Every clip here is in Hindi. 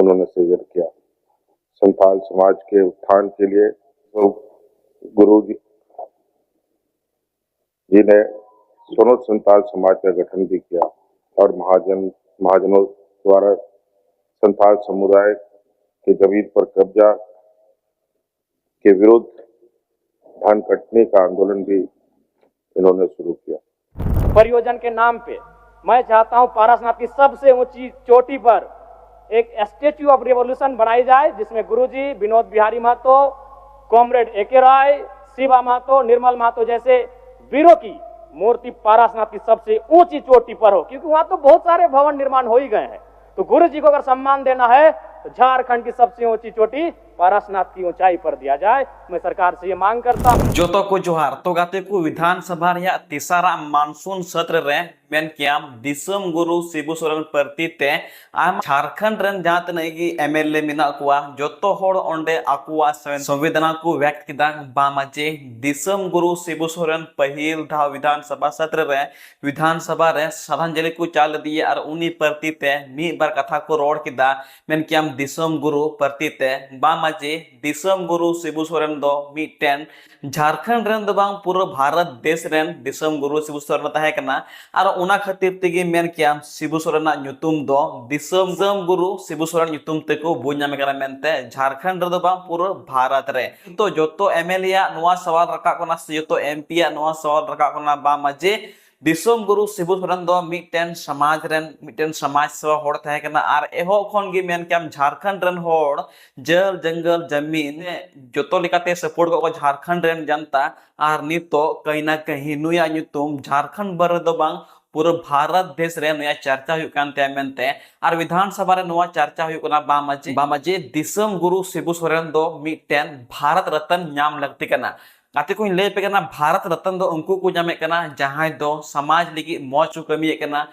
उन्होंने सृजन किया। संथाल समाज के उत्थान के लिए तो गुरु जी ने सोनोत संथाल समाज का गठन भी किया और महाजनों द्वारा संथाल समुदाय के जमीन पर कब्जा के विरुद्ध धान कटने का आंदोलन भी इन्होंने शुरू किया। परियोजन के नाम पे मैं चाहता हूं पारसनाथ की सबसे ऊंची चोटी पर एक स्टेच्यू ऑफ रिवॉल्यूशन बनाई जाए, जिसमें गुरुजी, विनोद बिहारी महतो, कॉमरेड एके राय, शिवा महतो, निर्मल महतो जैसे वीरों की मूर्ति पारसनाथ की सबसे ऊंची चोटी पर हो, क्योंकि वहां तो बहुत सारे भवन निर्माण हो ही गए हैं। तो गुरु जी को अगर सम्मान देना है तो झारखंड की सबसे ऊंची चोटी पारसनाथ की ऊंचाई पर दिया जाए। मैं सरकार से ये मांग करता हूं। जोतो को जोहार तो गाते को विधानसभा या तीसरा मानसून सत्र रे मेन कियाम दिसम गुरु शिबू सोरेन प्रति ते आम झारखंड रन जात नगी एमएलए मिना कुआ जोतो होड़ ओंडे आकुआ संवेदना को व्यक्त किदा बामाजे दिसम गुरु शिबू सोरेन पहिल धाव विधानसभा सत्र रे विधानसभा रे श्रद्धांजलि को चाल दिए और उनी प्रति ते मी बार कथा को रोड किदा मेन कियाम दिसम गुरु प्रति ते बामाजे दिसम गुरु शिबू सोरेन दो मिटेन झारखंड रन दो बांग पूरा भारत देश रन दिसम गुरु शिबू सोरेन ताहे कना और उना खातिर तेगे मेन किया शिबू सोरेन नुतुम दो दिसम गुरु शिबू सोरेन नुतुम तेको बुझामे कना मेनते झारखंड रदो बांग पूरा भारत रे तो जोतो एमएलए या नोआ सवाल रखा कोना जोतो एमपी या नोआ सवाल रखा कोना बा मजे दिसम गुरु शिबू सोरेन दो मिटेन समाज रन मिटेन समाज सेवा होड़ ताहे कना आर एहो खन गे मेन किया झारखंड रन होड़ जल जंगल जमीन जोतो लिकाते सपोर्ट को झारखंड रन जनता आर नितो कहीं ना कहीं नुया नुतुम झारखंड बर दो बांग पूरा भारत देश रे नुया चर्चा हुई कांते मेनते आर विधानसभा रे नुआ चर्चा हुई कोना बामाजे दिसम गुरु शिबू सोरेन दो मिटेन भारत रत्न नाम लगती कना आते को ले पे कना भारत रत्न दो उनको को जामे कना जहां दो समाज लगी मौज को कमी कना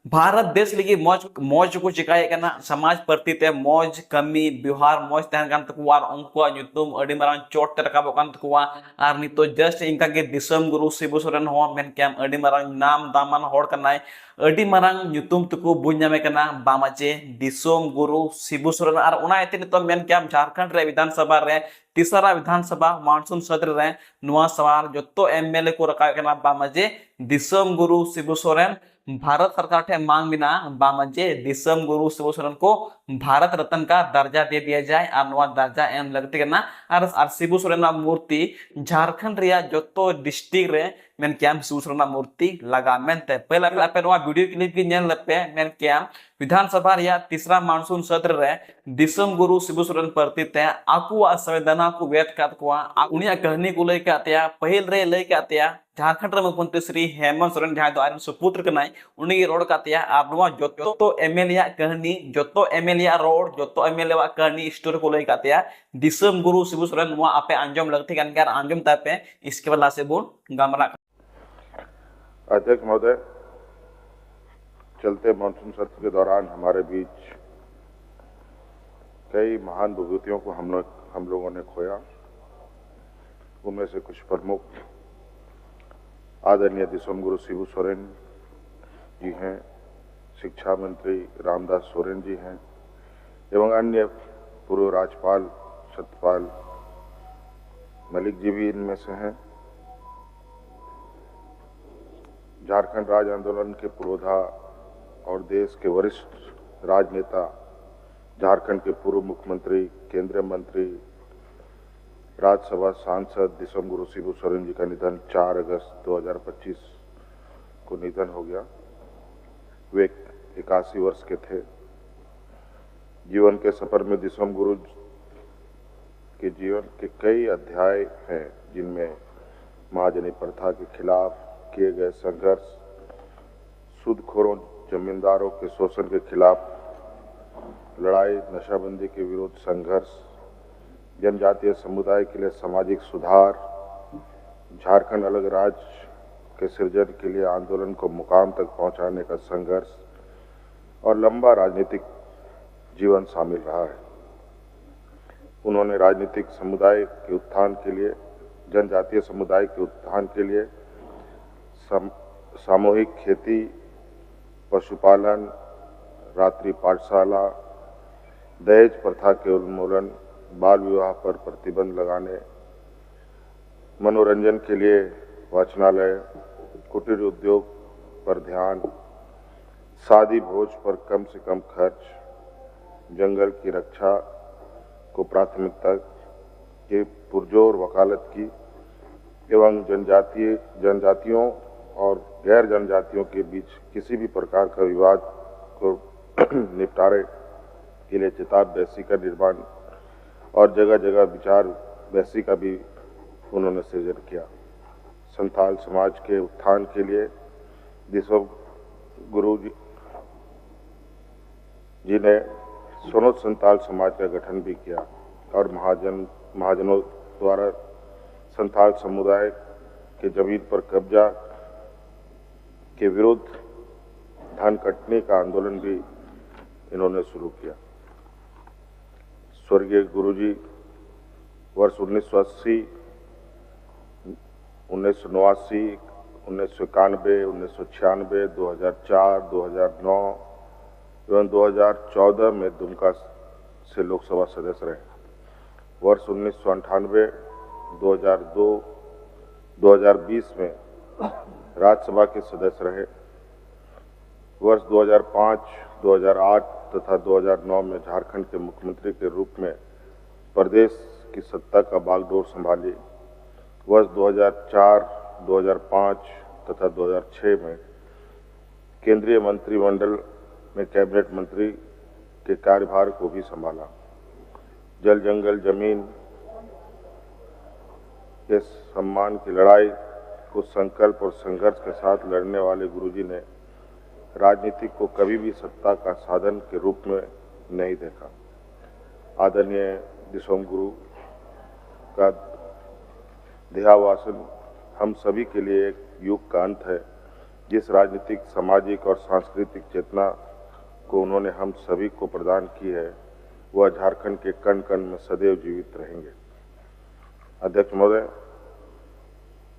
भारत देश लगी मौज को चिकाए कना समाज प्रति ते मौज कमी व्यवहार मौज तहन कान तकुआर उनको नुतुम अडी मारां चोट ते रकाब कान तकुआ आर नितो जस्ट इनका के दिसम गुरु शिबू सोरेन हो मेन केम अडी मारां नाम दामान होड़ कनाय अडी मारां नुतुम तको बुझामे कना बामाचे दिसम गुरु शिबू सोरेन आर उना एते नितो मेन केम झारखंड रे विधानसभा रे तीसरा विधानसभा मानसून सत्र रे नुआ सवाल जोतो एमएलए को रखा कना बामाजे दिसम गुरु शिबू सोरेन भारत सरकार ठे मांग बिना बामजे दिसम गुरु शिबू सोरेन को भारत रत्न का दर्जा दे दिया जाए और नवा दर्जा एम लगती करना और शिबू सोरेन मूर्ति झारखंड रिया जोतो डिस्ट्रिक्ट रे मेन कैम शिबू सोरेन मूर्ति लगा मेनते पहला पे नवा वीडियो क्लिप की नेल लपे मेन कैम विधानसभा रिया तीसरा मानसून सत्र रे दिसम गुरु शिबू सोरेन प्रति ते आकुआ संवेदना को व्यक्त करत कोआ उनिया कहानी को लेके आतेया पहिल रे लेके आतेया झारखंड रे मुख्यमंत्री श्री हेमंत सोरेन जहां दो आरन सुपुत्र कनाय उनी रोड कातिया आर नवा जोतो एमएलए कहानी जोतो एमएलए रोड जोतो एमएलए वा कहानी स्टोरी को लेके कातिया दिसम गुरु शिबू सोरेन नवा आपे अंजम लगती कान के अंजम तापे इसके बाद से बोल गामरा अध्यक्ष महोदय, चलते मानसून सत्र के दौरान हमारे बीच कई महान विभूतियों को हम लोगों ने खोया। उनमें से कुछ प्रमुख आदरणीय दिसम गुरु शिबू सोरेन जी हैं, शिक्षा मंत्री रामदास सोरेन जी हैं एवं अन्य पूर्व राज्यपाल सत्यपाल मलिक जी भी इनमें से हैं। झारखंड राज्य आंदोलन के पुरोधा और देश के वरिष्ठ राजनेता, झारखंड के पूर्व मुख्यमंत्री, केंद्रीय मंत्री, राज्यसभा सांसद दिसम गुरु शिबू सोरेन जी का निधन 4 अगस्त 2025 को निधन हो गया। वे 81 वर्ष के थे। जीवन के सफर में दिसम गुरु के जीवन के कई अध्याय हैं, जिनमें महाजनी प्रथा के खिलाफ किए गए संघर्ष, सूदखोरों जमींदारों के शोषण के खिलाफ लड़ाई, नशाबंदी के विरुद्ध संघर्ष, जनजातीय समुदाय के लिए सामाजिक सुधार, झारखंड अलग राज्य के सृजन के लिए आंदोलन को मुकाम तक पहुंचाने का संघर्ष और लंबा राजनीतिक जीवन शामिल रहा है। उन्होंने राजनीतिक समुदाय के उत्थान के लिए, जनजातीय समुदाय के उत्थान के लिए सामूहिक खेती, पशुपालन, रात्रि पाठशाला, दहेज प्रथा के उन्मूलन, बाल विवाह पर प्रतिबंध लगाने, मनोरंजन के लिए वाचनालय, कुटीर उद्योग पर ध्यान, शादी भोज पर कम से कम खर्च, जंगल की रक्षा को प्राथमिकता के पुरजोर वकालत की एवं जनजातियों और गैर जनजातियों के बीच किसी भी प्रकार का विवाद को निपटारे के लिए चिताब बैसी का निर्माण और जगह जगह विचार बैसी का भी उन्होंने सृजन किया। संथाल समाज के उत्थान के लिए दिसम गुरु जी ने सोनोत संथाल समाज का गठन भी किया और महाजनों द्वारा संथाल समुदाय के जमीन पर कब्जा के विरुद्ध धन कटने का आंदोलन भी इन्होंने शुरू किया। स्वर्गीय गुरुजी वर्ष 1980, 1989, 1991, 1996, 2004, 2009 एवं 2014 में दुमका से लोकसभा सदस्य रहे। वर्ष 1998, 2002, 2020 में राज्यसभा के सदस्य रहे। वर्ष 2005, 2008 तथा 2009 में झारखंड के मुख्यमंत्री के रूप में प्रदेश की सत्ता का बागडोर संभाली। वर्ष 2004, 2005 तथा 2006 में केंद्रीय मंत्रिमंडल में कैबिनेट मंत्री के कार्यभार को भी संभाला। जल जंगल जमीन के सम्मान की लड़ाई को संकल्प और संघर्ष के साथ लड़ने वाले गुरुजी ने राजनीति को कभी भी सत्ता का साधन के रूप में नहीं देखा। आदरणीय दिसोम गुरु का देहावसान हम सभी के लिए एक युग का अंत है। जिस राजनीतिक, सामाजिक और सांस्कृतिक चेतना को उन्होंने हम सभी को प्रदान की है, वह झारखंड के कण कण में सदैव जीवित रहेंगे। अध्यक्ष महोदय,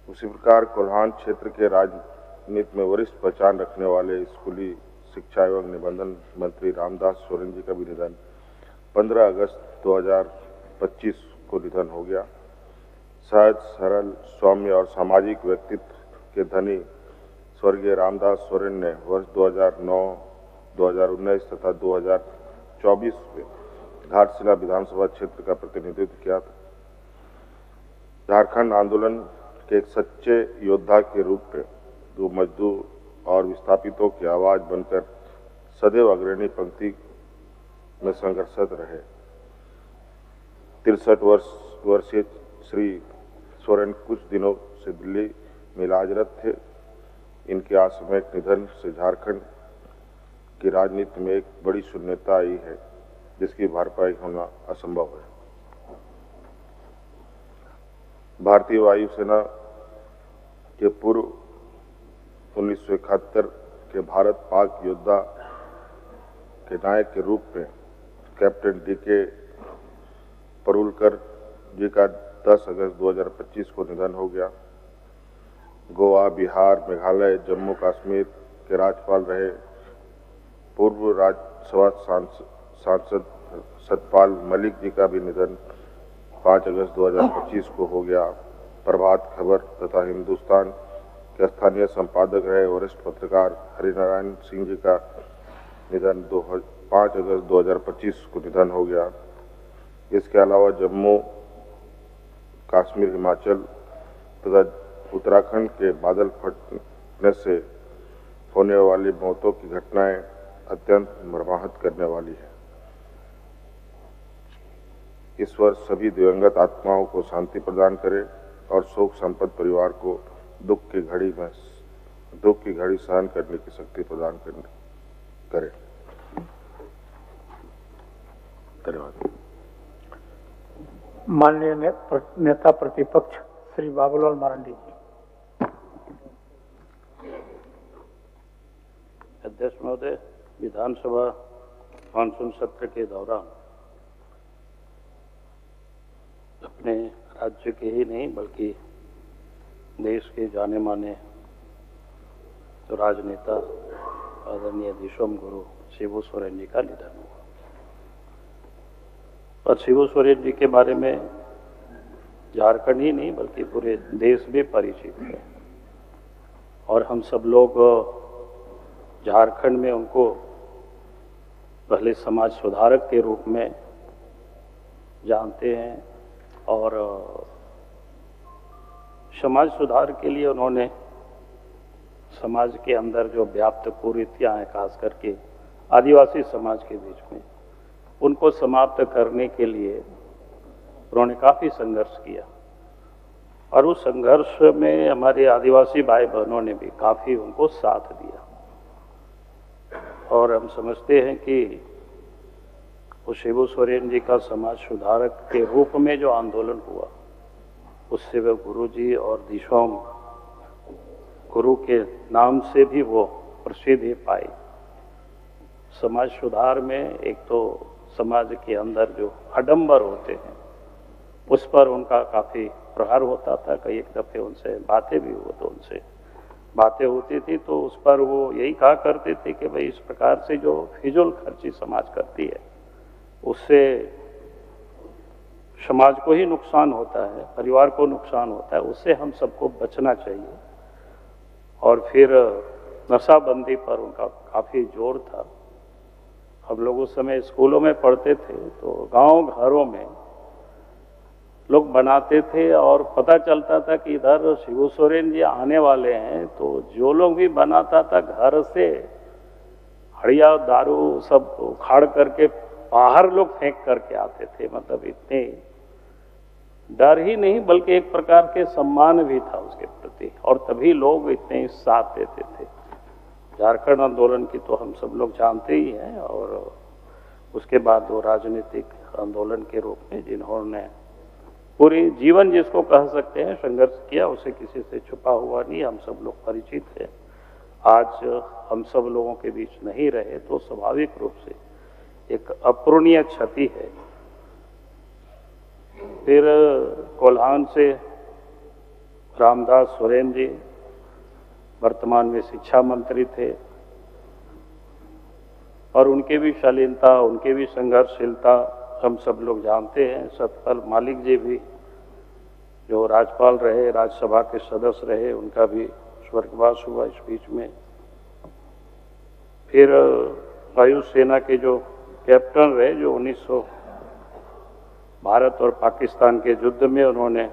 उसी प्रकार कोल्हान क्षेत्र के राजनीति में वरिष्ठ पहचान रखने वाले स्कूली शिक्षा एवं निबंधन मंत्री रामदास सोरेन जी का भी निधन 15 अगस्त 2025 को निधन हो गया। सहज, सरल, सौम्य और सामाजिक व्यक्तित्व के धनी स्वर्गीय रामदास सोरेन ने वर्ष 2009, 2019 तथा 2024 में घाटशिला विधानसभा क्षेत्र का प्रतिनिधित्व किया था। झारखंड आंदोलन के एक सच्चे योद्धा के रूप में जो मजदूर और विस्थापितों की आवाज बनकर सदैव अग्रणी पंक्ति में संघर्षरत रहे। 63 वर्षीय श्री सोरेन कुछ दिनों से दिल्ली में इलाजरत थे। इनके आकस्मिक निधन से झारखंड की राजनीति में एक बड़ी शून्यता आई है, जिसकी भरपाई होना असंभव है। भारतीय वायुसेना के पूर्व 1971 के भारत पाक योद्धा के नायक के रूप में कैप्टन डी.के. परुलकर जी का 10 अगस्त 2025 को निधन हो गया। गोवा, बिहार, मेघालय, जम्मू कश्मीर के राज्यपाल रहे पूर्व राज्यसभा सांसद सतपाल मलिक जी का भी निधन 5 अगस्त 2025 को हो गया। प्रभात खबर तथा हिंदुस्तान के स्थानीय संपादक रहे वरिष्ठ पत्रकार हरिनारायण सिंह जी का निधन 5 अगस्त 2025 को निधन हो गया। इसके अलावा जम्मू कश्मीर, हिमाचल तथा उत्तराखंड के बादल फटने से होने वाली मौतों की घटनाएं अत्यंत मर्माहत करने वाली है। ईश्वर सभी दिवंगत आत्माओं को शांति प्रदान करे और शोक संपन्न परिवार को दुख की घड़ी सहन करने की शक्ति प्रदान करे। धन्यवाद। माननीय नेता प्रतिपक्ष श्री बाबूलाल मरांडी जी। अध्यक्ष महोदय, विधानसभा मानसून सत्र के दौरान अपने राज्य के ही नहीं बल्कि देश के जाने माने तो राजनेता आदरणीय दिसोम गुरु शिबू सोरेन जी का निधन हुआ। और शिबू सोरेन जी के बारे में झारखंड ही नहीं बल्कि पूरे देश में परिचित है। और हम सब लोग झारखंड में उनको पहले समाज सुधारक के रूप में जानते हैं और समाज सुधार के लिए उन्होंने समाज के अंदर जो व्याप्त कुरीतियां हैं, खास करके आदिवासी समाज के बीच में, उनको समाप्त करने के लिए उन्होंने काफ़ी संघर्ष किया। और उस संघर्ष में हमारे आदिवासी भाई बहनों ने भी काफ़ी उनको साथ दिया। और हम समझते हैं कि वो शिबू सोरेन जी का समाज सुधारक के रूप में जो आंदोलन हुआ, उससे वे गुरु जी और दिशोम गुरु के नाम से भी वो प्रसिद्धि पाई। समाज सुधार में एक तो समाज के अंदर जो आडंबर होते हैं उस पर उनका काफ़ी प्रहार होता था। कई एक दफ़े उनसे बातें भी हुआ, तो उनसे बातें होती थी तो उस पर वो यही कहा करते थे कि भाई इस प्रकार से जो फिजूल खर्ची समाज करती है उससे समाज को ही नुकसान होता है, परिवार को नुकसान होता है, उससे हम सबको बचना चाहिए। और फिर नशाबंदी पर उनका काफ़ी जोर था। हम लोग उस समय स्कूलों में पढ़ते थे तो गांव घरों में लोग बनाते थे और पता चलता था कि इधर शिबू सोरेन जी आने वाले हैं, तो जो लोग भी बनाता था घर से हड़िया दारू सब उखाड़ करके बाहर लोग फेंक करके आते थे। मतलब इतने डर ही नहीं बल्कि एक प्रकार के सम्मान भी था उसके प्रति, और तभी लोग इतने साथ देते थे। झारखंड आंदोलन की तो हम सब लोग जानते ही हैं, और उसके बाद वो राजनीतिक आंदोलन के रूप में जिन्होंने पूरी जीवन जिसको कह सकते हैं संघर्ष किया, उसे किसी से छुपा हुआ नहीं, हम सब लोग परिचित हैं। आज हम सब लोगों के बीच नहीं रहे तो स्वाभाविक रूप से एक अपूरणीय क्षति है। फिर कोल्हान से रामदास सोरेन जी वर्तमान में शिक्षा मंत्री थे, और उनके भी शालीनता, उनके भी संघर्षशीलता हम सब लोग जानते हैं। सतपाल मलिक जी भी जो राज्यपाल रहे, राज्यसभा के सदस्य रहे, उनका भी स्वर्गवास हुआ इस बीच में। फिर वायुसेना के जो कैप्टन रहे, जो 1900 भारत और पाकिस्तान के युद्ध में उन्होंने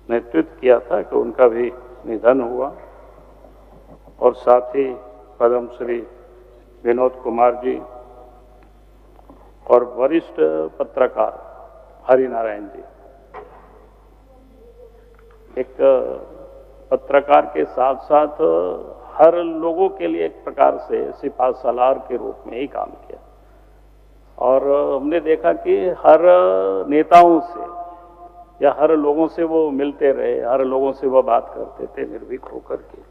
नेतृत्व किया था, कि उनका भी निधन हुआ। और साथ ही पद्मश्री विनोद कुमार जी और वरिष्ठ पत्रकार हरिनारायण जी। एक पत्रकार के साथ साथ हर लोगों के लिए एक प्रकार से सिपा सालार के रूप में ही काम किया। और हमने देखा कि हर नेताओं से या हर लोगों से वो मिलते रहे, हर लोगों से वो बात करते थे निर्भीक होकर के।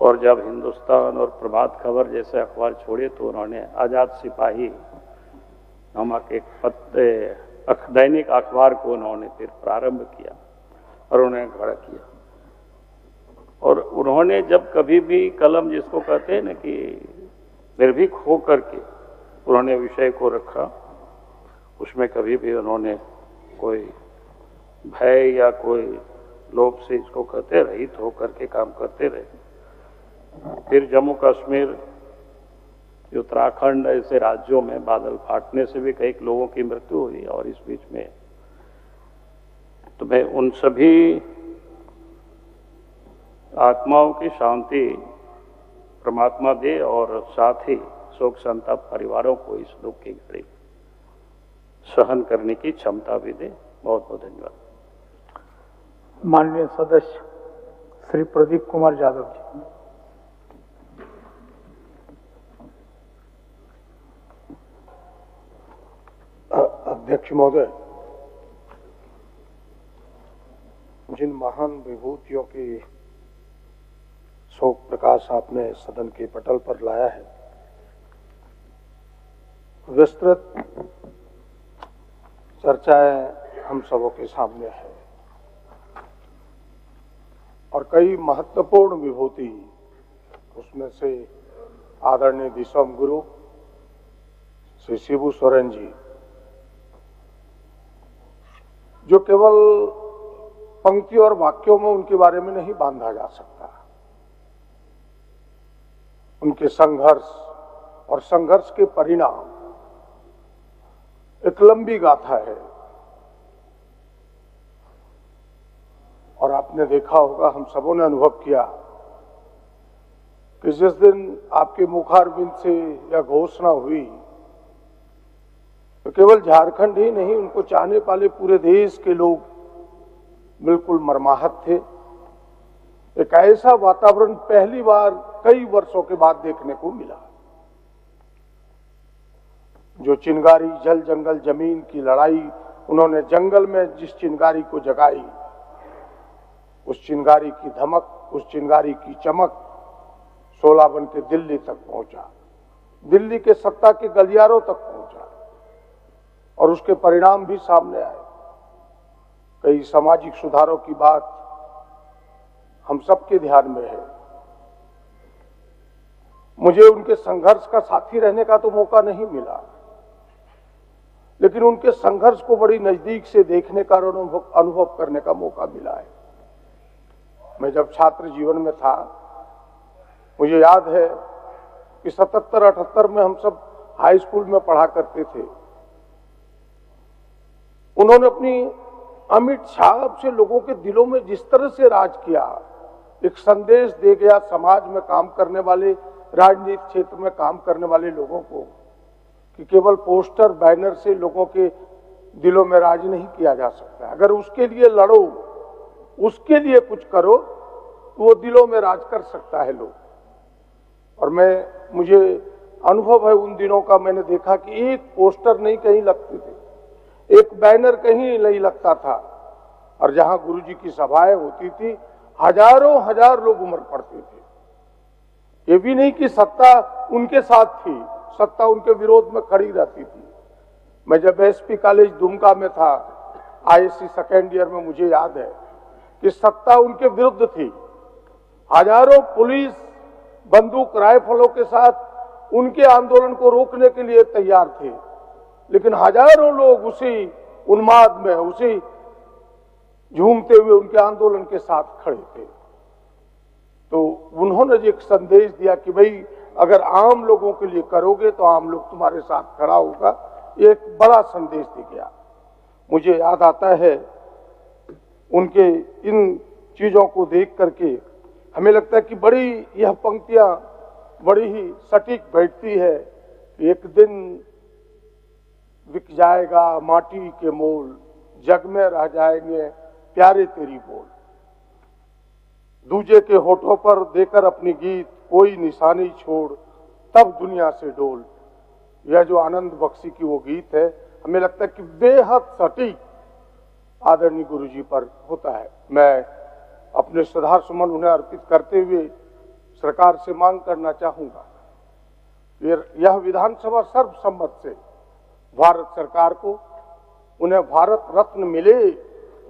और जब हिंदुस्तान और प्रभात खबर जैसे अखबार छोड़े तो उन्होंने आज़ाद सिपाही नामक एक दैनिक अखबार को उन्होंने फिर प्रारंभ किया और उन्हें खड़ा किया। और उन्होंने जब कभी भी कलम जिसको कहते हैं ना कि निर्भीक हो करके उन्होंने विषय को रखा, उसमें कभी भी उन्होंने कोई भय या कोई लोभ से इसको कहते रहित होकर के काम करते रहे। फिर जम्मू कश्मीर, उत्तराखंड ऐसे राज्यों में बादल फाटने से भी कई लोगों की मृत्यु हुई। और इस बीच में तो मैं उन सभी आत्माओं की शांति परमात्मा दे, और साथ ही शोक संताप परिवारों को इस दुख की घड़ी सहन करने की क्षमता भी दे। बहुत बहुत धन्यवाद। माननीय सदस्य श्री प्रदीप कुमार यादव जी। अध्यक्ष महोदय, जिन महान विभूतियों की शोक प्रकाश आपने सदन के पटल पर लाया है, विस्तृत चर्चाएं हम सबों के सामने है, और कई महत्वपूर्ण विभूति, उसमें से आदरणीय दिसोम गुरु श्री शिबू सोरेन जी जो केवल पंक्ति और वाक्यों में उनके बारे में नहीं बांधा जा सकता। उनके संघर्ष और संघर्ष के परिणाम एक लंबी गाथा है। और आपने देखा होगा, हम सबों ने अनुभव किया कि जिस दिन आपके मुखारबिंद से यह घोषणा हुई तो केवल झारखंड ही नहीं, उनको चाहने वाले पूरे देश के लोग बिल्कुल मर्माहत थे। एक ऐसा वातावरण पहली बार कई वर्षों के बाद देखने को मिला। जो चिंगारी जल जंगल जमीन की लड़ाई उन्होंने जंगल में जिस चिंगारी को जगाई, उस चिंगारी की धमक, उस चिंगारी की चमक 16 बन के दिल्ली तक पहुंचा, दिल्ली के सत्ता के गलियारों तक पहुंचा और उसके परिणाम भी सामने आए। कई सामाजिक सुधारों की बात हम सबके ध्यान में है। मुझे उनके संघर्ष का साथी रहने का तो मौका नहीं मिला, लेकिन उनके संघर्ष को बड़ी नजदीक से देखने का और अनुभव करने का मौका मिला है। मैं जब छात्र जीवन में था, मुझे याद है कि 77-78 में हम सब हाई स्कूल में पढ़ा करते थे। उन्होंने अपनी अमिट छाप से लोगों के दिलों में जिस तरह से राज किया, एक संदेश दे गया समाज में काम करने वाले, राजनीतिक क्षेत्र में काम करने वाले लोगों को कि केवल पोस्टर बैनर से लोगों के दिलों में राज नहीं किया जा सकता। अगर उसके लिए लड़ो, उसके लिए कुछ करो तो वो दिलों में राज कर सकता है लोग। और मुझे अनुभव है उन दिनों का। मैंने देखा कि एक पोस्टर नहीं कहीं लगते थे, एक बैनर कहीं नहीं लगता था, और जहां गुरुजी की सभाएं होती थी हजारों हजार लोग उमड़ पड़ते थे। ये भी नहीं कि सत्ता उनके साथ थी, सत्ता उनके विरोध में खड़ी रहती थी। मैं जब एसपी कॉलेज दुमका में था, आईएससी सेकेंड ईयर में, मुझे याद है कि सत्ता उनके विरुद्ध थी। हजारों पुलिस बंदूक राइफलों के साथ उनके आंदोलन को रोकने के लिए तैयार थे, लेकिन हजारों लोग उसी उन्माद में, उसी झूमते हुए उनके आंदोलन के साथ खड़े थे। तो उन्होंने एक संदेश दिया कि भाई अगर आम लोगों के लिए करोगे तो आम लोग तुम्हारे साथ खड़ा होगा। एक बड़ा संदेश दिया गया। मुझे याद आता है उनके इन चीजों को देख करके हमें लगता है कि बड़ी यह पंक्तियां बड़ी ही सटीक बैठती है कि एक दिन बिक जाएगा माटी के मोल, जग में रह जाएंगे प्यारे तेरी बोल। दूजे के होठों पर देकर अपनी गीत, कोई निशानी छोड़ तब दुनिया से डोल। यह जो आनंद बख्शी की वो गीत है, हमें लगता है कि बेहद सटीक आदरणीय गुरुजी पर होता है। मैं अपने श्रद्धा सुमन उन्हें अर्पित करते हुए सरकार से मांग करना चाहूंगा, यह विधानसभा सर्वसम्मत से भारत सरकार को उन्हें भारत रत्न मिले,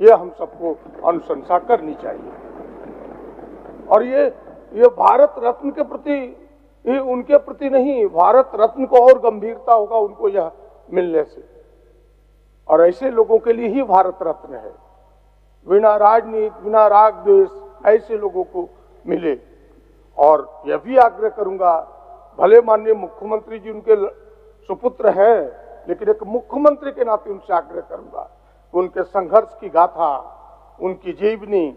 यह हम सबको अनुशंसा करनी चाहिए। और ये भारत रत्न के प्रति, ये उनके प्रति नहीं, भारत रत्न को और गंभीरता होगा उनको यह मिलने से। और ऐसे लोगों के लिए ही भारत रत्न है। बिना राजनीति, बिना राग द्वेष, ऐसे लोगों को मिले। और यह भी आग्रह करूंगा, भले माननीय मुख्यमंत्री जी उनके सुपुत्र हैं, लेकिन एक मुख्यमंत्री के नाते उनसे आग्रह करूंगा उनके संघर्ष की गाथा, उनकी जीवनी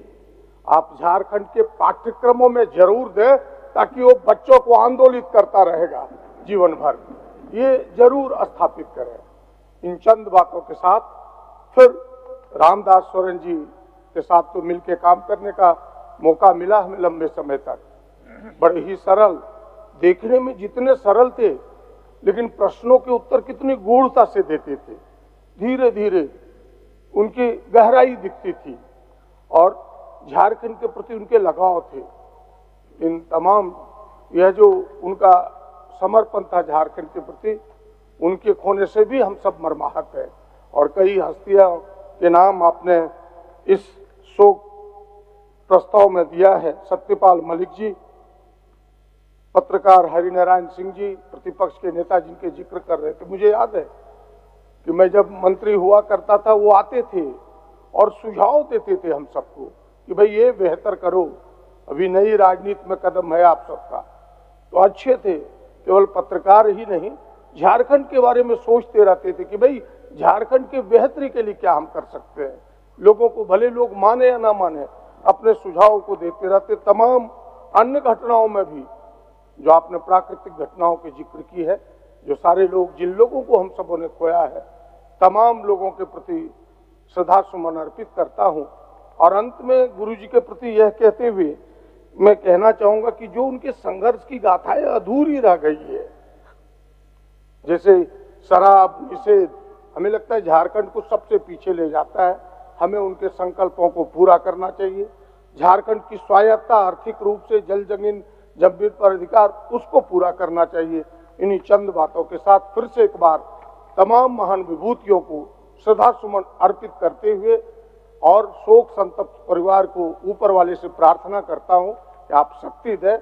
आप झारखंड के पाठ्यक्रमों में जरूर दें, ताकि वो बच्चों को आंदोलित करता रहेगा जीवन भर। ये जरूर स्थापित करें। इन चंद बातों के साथ फिर रामदास सोरेन जी के साथ तो मिलकर काम करने का मौका मिला हमें लंबे समय तक। बड़े ही सरल, देखने में जितने सरल थे, लेकिन प्रश्नों के उत्तर कितनी गूढ़ता से देते थे। धीरे धीरे उनकी गहराई दिखती थी और झारखंड के प्रति उनके लगाव थे। इन तमाम, यह जो उनका समर्पण था झारखंड के प्रति, उनके खोने से भी हम सब मर्माहत है। और कई हस्तियों के नाम आपने इस शोक प्रस्ताव में दिया है। सत्यपाल मलिक जी, पत्रकार हरिनारायण सिंह जी, प्रतिपक्ष के नेता जिनके जिक्र कर रहे थे। मुझे याद है कि मैं जब मंत्री हुआ करता था, वो आते थे और सुझाव देते थे हम सबको कि भाई ये बेहतर करो, अभी नई राजनीति में कदम है आप सबका। तो अच्छे थे, केवल पत्रकार ही नहीं, झारखंड के बारे में सोचते रहते थे कि भाई झारखंड के बेहतरी के लिए क्या हम कर सकते हैं। लोगों को भले लोग माने या ना माने, अपने सुझाव को देते रहते। तमाम अन्य घटनाओं में भी, जो आपने प्राकृतिक घटनाओं की जिक्र की है, जो सारे लोग, जिन लोगों को हम सबों ने खोया है, तमाम लोगों के प्रति श्रद्धा सुमन अर्पित करता हूं। और अंत में गुरु जी के प्रति यह कहते हुए मैं कहना चाहूंगा कि जो उनके संघर्ष की गाथाएं अधूरी रह गई है, जैसे शराब निषेध, हमें लगता है झारखंड को सबसे पीछे ले जाता है। हमें उनके संकल्पों को पूरा करना चाहिए। झारखंड की स्वायत्तता, आर्थिक रूप से जल जमीन जमीन पर अधिकार, उसको पूरा करना चाहिए। इन्हीं चंद बातों के साथ फिर से एक बार तमाम महान विभूतियों को श्रद्धा सुमन अर्पित करते हुए और शोक संतप्त परिवार को ऊपर वाले से प्रार्थना करता हूं कि आप शक्ति दें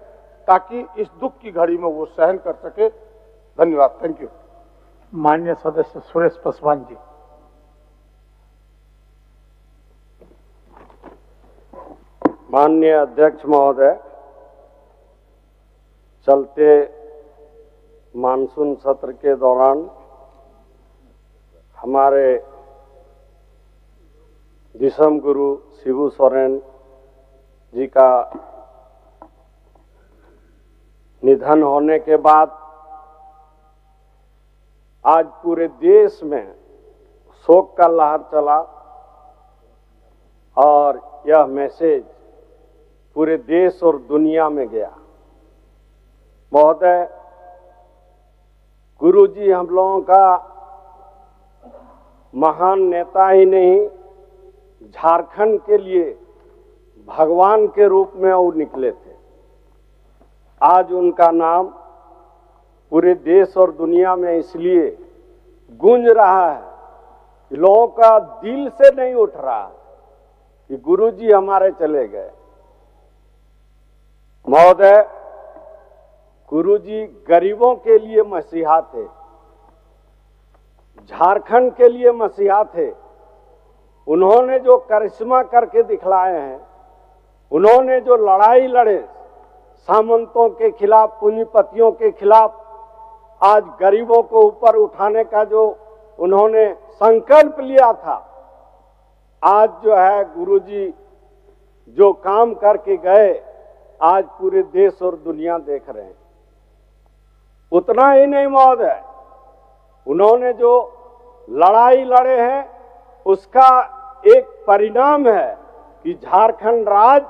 ताकि इस दुख की घड़ी में वो सहन कर सके। धन्यवाद। Thank you. माननीय सदस्य सुरेश पासवान जी। माननीय अध्यक्ष महोदय, चलते मानसून सत्र के दौरान हमारे दिसम गुरु शिबू सोरेन जी का निधन होने के बाद आज पूरे देश में शोक का लहर चला और यह मैसेज पूरे देश और दुनिया में गया। महोदय, गुरुजी हम लोगों का महान नेता ही नहीं, झारखंड के लिए भगवान के रूप में वो निकले थे। आज उनका नाम पूरे देश और दुनिया में इसलिए गूंज रहा है कि लोगों का दिल से नहीं उठ रहा कि गुरुजी हमारे चले गए। महोदय, गुरुजी गरीबों के लिए मसीहा थे, झारखंड के लिए मसीहा थे। उन्होंने जो करिश्मा करके दिखलाए हैं, उन्होंने जो लड़ाई लड़े सामंतों के खिलाफ, पूंजीपतियों के खिलाफ, आज गरीबों को ऊपर उठाने का जो उन्होंने संकल्प लिया था, आज जो है गुरुजी जो काम करके गए, आज पूरे देश और दुनिया देख रहे हैं। उतना ही नहीं महोदय, उन्होंने जो लड़ाई लड़े हैं उसका एक परिणाम है कि झारखंड राज्य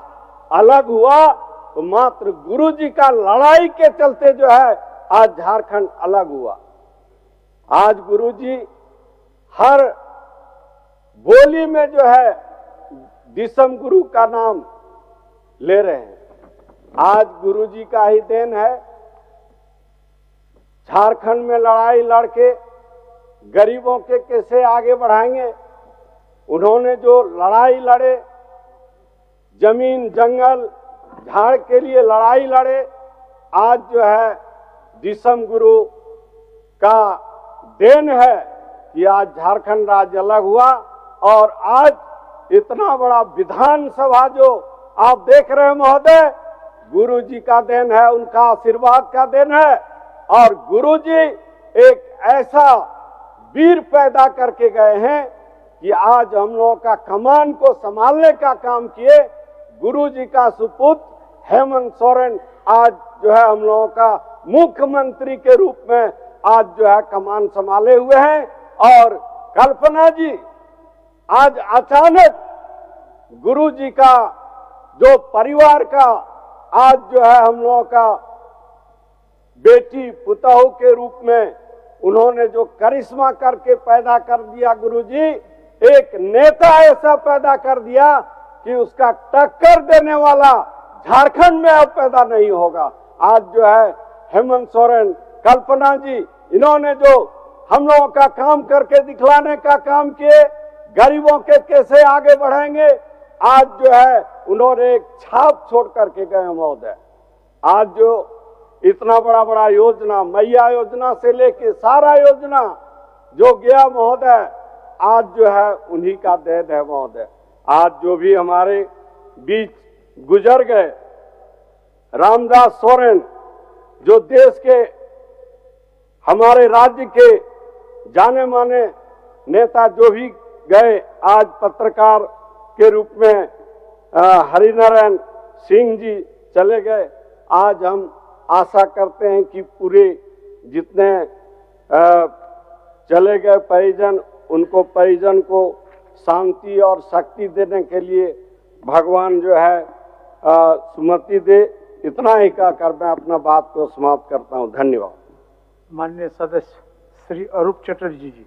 अलग हुआ, तो मात्र गुरुजी का लड़ाई के चलते जो है आज झारखंड अलग हुआ। आज गुरुजी हर बोली में जो है दिसम गुरु का नाम ले रहे हैं। आज गुरुजी का ही देन है, झारखंड में लड़ाई लड़के गरीबों के कैसे आगे बढ़ाएंगे। उन्होंने जो लड़ाई लड़े, जमीन जंगल झाड़ के लिए लड़ाई लड़े, आज जो है दिसम गुरु का देन है कि आज झारखंड राज्य अलग हुआ। और आज इतना बड़ा विधानसभा जो आप देख रहे हैं महोदय, गुरुजी का देन है, उनका आशीर्वाद का देन है। और गुरुजी एक ऐसा वीर पैदा करके गए हैं कि आज हम लोगों का कमान को संभालने का काम किए। गुरुजी का सुपुत्र हेमंत सोरेन आज जो है हम लोगों का मुख्यमंत्री के रूप में आज जो है कमान संभाले हुए हैं। और कल्पना जी आज अचानक गुरुजी का जो परिवार का आज जो है हम लोगों का बेटी पुतहू के रूप में उन्होंने जो करिश्मा करके पैदा कर दिया, गुरुजी एक नेता ऐसा पैदा कर दिया कि उसका टक्कर देने वाला झारखंड में अब पैदा नहीं होगा। आज जो है हेमंत सोरेन, कल्पना जी, इन्होंने जो हम लोगों का काम करके दिखलाने का काम किए, गरीबों के कैसे आगे बढ़ेंगे, आज जो है उन्होंने एक छाप छोड़ करके गए महोदय। आज जो इतना बड़ा बड़ा योजना, मैया योजना से लेके सारा योजना जो गया महोदय, आज जो है उन्हीं का देन है महोदय। आज जो भी हमारे बीच गुजर गए रामदास सोरेन, जो देश के हमारे राज्य के जाने माने नेता जो भी गए, आज पत्रकार के रूप में हरिनारायण सिंह जी चले गए। आज हम आशा करते हैं कि पूरे जितने चले गए परिजन, उनको परिजन को शांति और शक्ति देने के लिए भगवान जो है सुमति दे। इतना ही कहकर मैं अपना बात को समाप्त करता हूं। धन्यवाद। माननीय सदस्य श्री अरूप चटर्जी जी।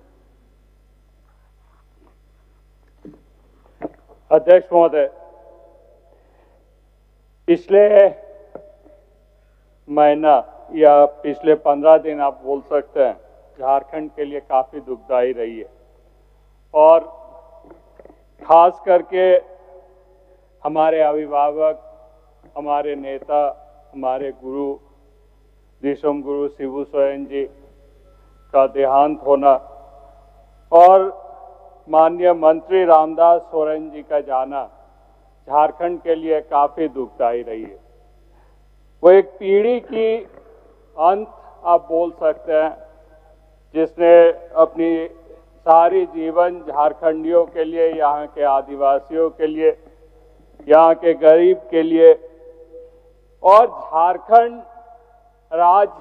अध्यक्ष महोदय, पिछले महीना या पिछले 15 दिन आप बोल सकते हैं झारखंड के लिए काफी दुखदाई रही है, और खास करके हमारे अभिभावक, हमारे नेता, हमारे गुरु दिसम गुरु शिबू सोरेन जी का देहांत होना और माननीय मंत्री रामदास सोरेन जी का जाना झारखंड के लिए काफी दुखदाई रही है। वो एक पीढ़ी की अंत आप बोल सकते हैं, जिसने अपनी सारी जीवन झारखंडियों के लिए, यहाँ के आदिवासियों के लिए, यहाँ के गरीब के लिए और झारखंड राज्य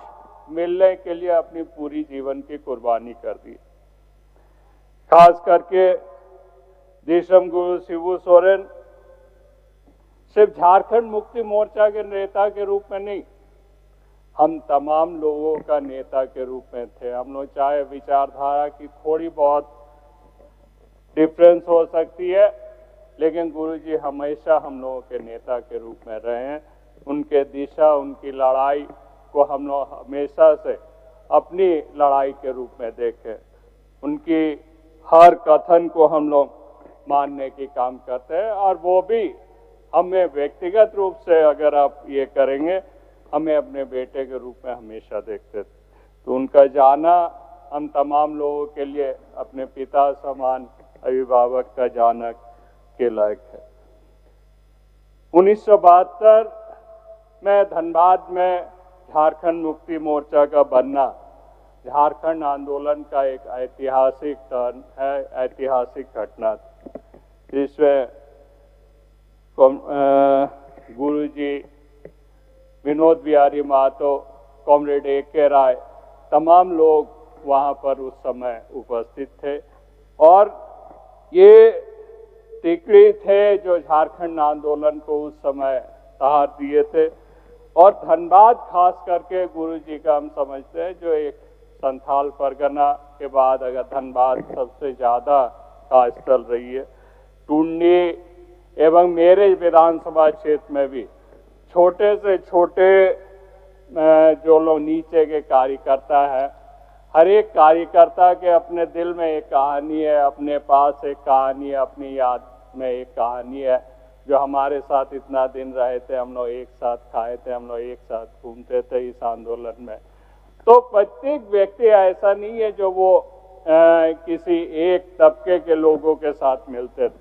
मिलने के लिए अपनी पूरी जीवन की कुर्बानी कर दी। खास करके दिसम गुरु शिबू सोरेन सिर्फ झारखंड मुक्ति मोर्चा के नेता के रूप में नहीं, हम तमाम लोगों का नेता के रूप में थे। हम लोग चाहे विचारधारा की थोड़ी बहुत डिफरेंस हो सकती है, लेकिन गुरुजी हमेशा हम लोगों के नेता के रूप में रहे हैं। उनके दिशा, उनकी लड़ाई को हम लोग हमेशा से अपनी लड़ाई के रूप में देखें। उनकी हर कथन को हम लोग मानने की काम करते हैं, और वो भी हमें व्यक्तिगत रूप से अगर आप ये करेंगे, हमें अपने बेटे के रूप में हमेशा देखते थे। तो उनका जाना हम तमाम लोगों के लिए अपने पिता समान अभिभावक का जाना के लायक है। 1972 में धनबाद में झारखंड मुक्ति मोर्चा का बनना झारखंड आंदोलन का एक ऐतिहासिक टर्न है, ऐतिहासिक घटना, जिसमें गुरुजी विनोद बिहारी महतो, कॉमरेड ए.के. राय, तमाम लोग वहां पर उस समय उपस्थित थे, और ये टिकड़ी थे जो झारखंड आंदोलन को उस समय सहार दिए थे। और धनबाद खास करके गुरुजी का हम समझते हैं, जो एक संथाल परगना के बाद अगर धनबाद सबसे ज्यादा का स्थल रही है। टुंडी एवं मेरे विधानसभा क्षेत्र में भी छोटे से छोटे जो लोग नीचे के कार्यकर्ता हैं, हर एक कार्यकर्ता के अपने दिल में एक कहानी है, अपने पास एक कहानी है, अपनी याद में एक कहानी है। जो हमारे साथ इतना दिन रहे थे, हम लोग एक साथ खाए थे, हम लोग एक साथ घूमते थे इस आंदोलन में। तो प्रत्येक व्यक्ति ऐसा नहीं है जो वो किसी एक तबके के लोगों के साथ मिलते थे।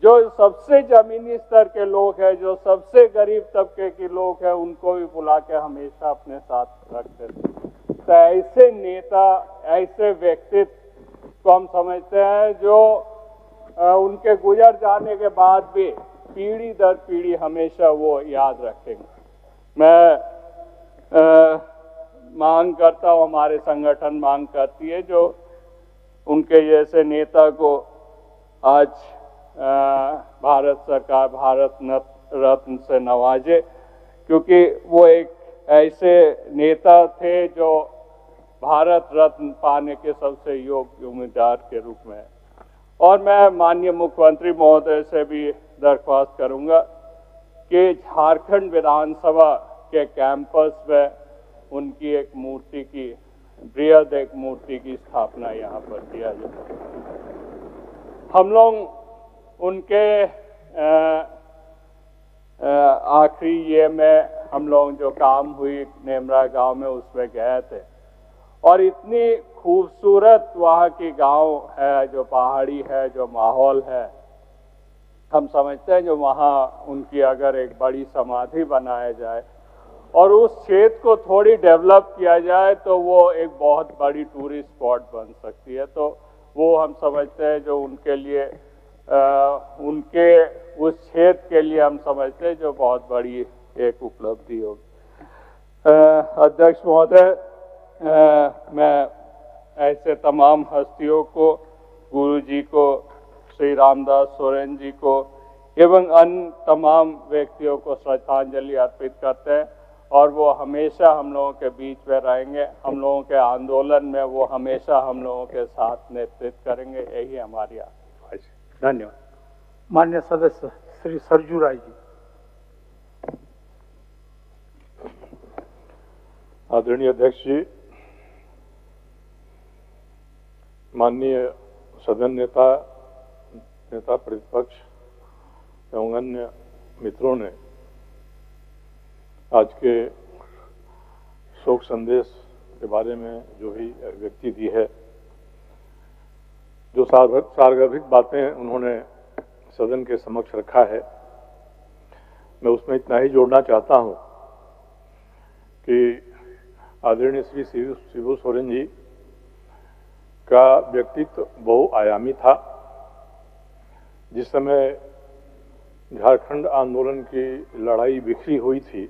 जो सबसे जमीनी स्तर के लोग हैं, जो सबसे गरीब तबके के लोग हैं, उनको भी बुला के हमेशा अपने साथ रखते थे। तो ऐसे नेता, ऐसे व्यक्तित्व को हम समझते हैं जो उनके गुजर जाने के बाद भी पीढ़ी दर पीढ़ी हमेशा वो याद रखेंगे। मैं मांग करता हूँ, हमारे संगठन मांग करती है, जो उनके जैसे नेता को आज भारत सरकार भारत रत्न से नवाजे, क्योंकि वो एक ऐसे नेता थे जो भारत रत्न पाने के सबसे योग्य उम्मीदवार के रूप में। और मैं माननीय मुख्यमंत्री महोदय से भी दरख्वास्त करूंगा कि झारखंड विधानसभा के कैंपस में उनकी एक मूर्ति की, बृहद एक मूर्ति की स्थापना यहाँ पर किया जाए। हम लोग उनके आखिरी ये में हम लोग जो काम हुई नेमरा गांव में, उसमें गए थे, और इतनी खूबसूरत वहाँ की गांव है, जो पहाड़ी है, जो माहौल है, हम समझते हैं जो वहाँ उनकी अगर एक बड़ी समाधि बनाया जाए और उस क्षेत्र को थोड़ी डेवलप किया जाए तो वो एक बहुत बड़ी टूरिस्ट स्पॉट बन सकती है। तो वो हम समझते हैं जो उनके लिए उनके उस क्षेत्र के लिए हम समझते हैं जो बहुत बड़ी एक उपलब्धि होगी। अध्यक्ष महोदय, मैं ऐसे तमाम हस्तियों को, गुरु जी को, श्री रामदास सोरेन जी को एवं अन्य तमाम व्यक्तियों को श्रद्धांजलि अर्पित करते हैं और वो हमेशा हम लोगों के बीच में रहेंगे। हम लोगों के आंदोलन में वो हमेशा हम लोगों के साथ नेतृत्व करेंगे, यही हमारी आशा है। धन्यवाद। माननीय सदस्य श्री सरजू राय जी। आदरणीय अध्यक्ष जी, माननीय सदन नेता प्रतिपक्ष एवं अन्य मित्रों ने आज के शोक संदेश के बारे में जो भी अभिव्यक्ति दी है, जो सार्वभौमिक बातें उन्होंने सदन के समक्ष रखा है, मैं उसमें इतना ही जोड़ना चाहता हूं कि आदरणीय श्री शिबू सोरेन जी का व्यक्तित्व बहुआयामी था। जिस समय झारखंड आंदोलन की लड़ाई बिखरी हुई थी,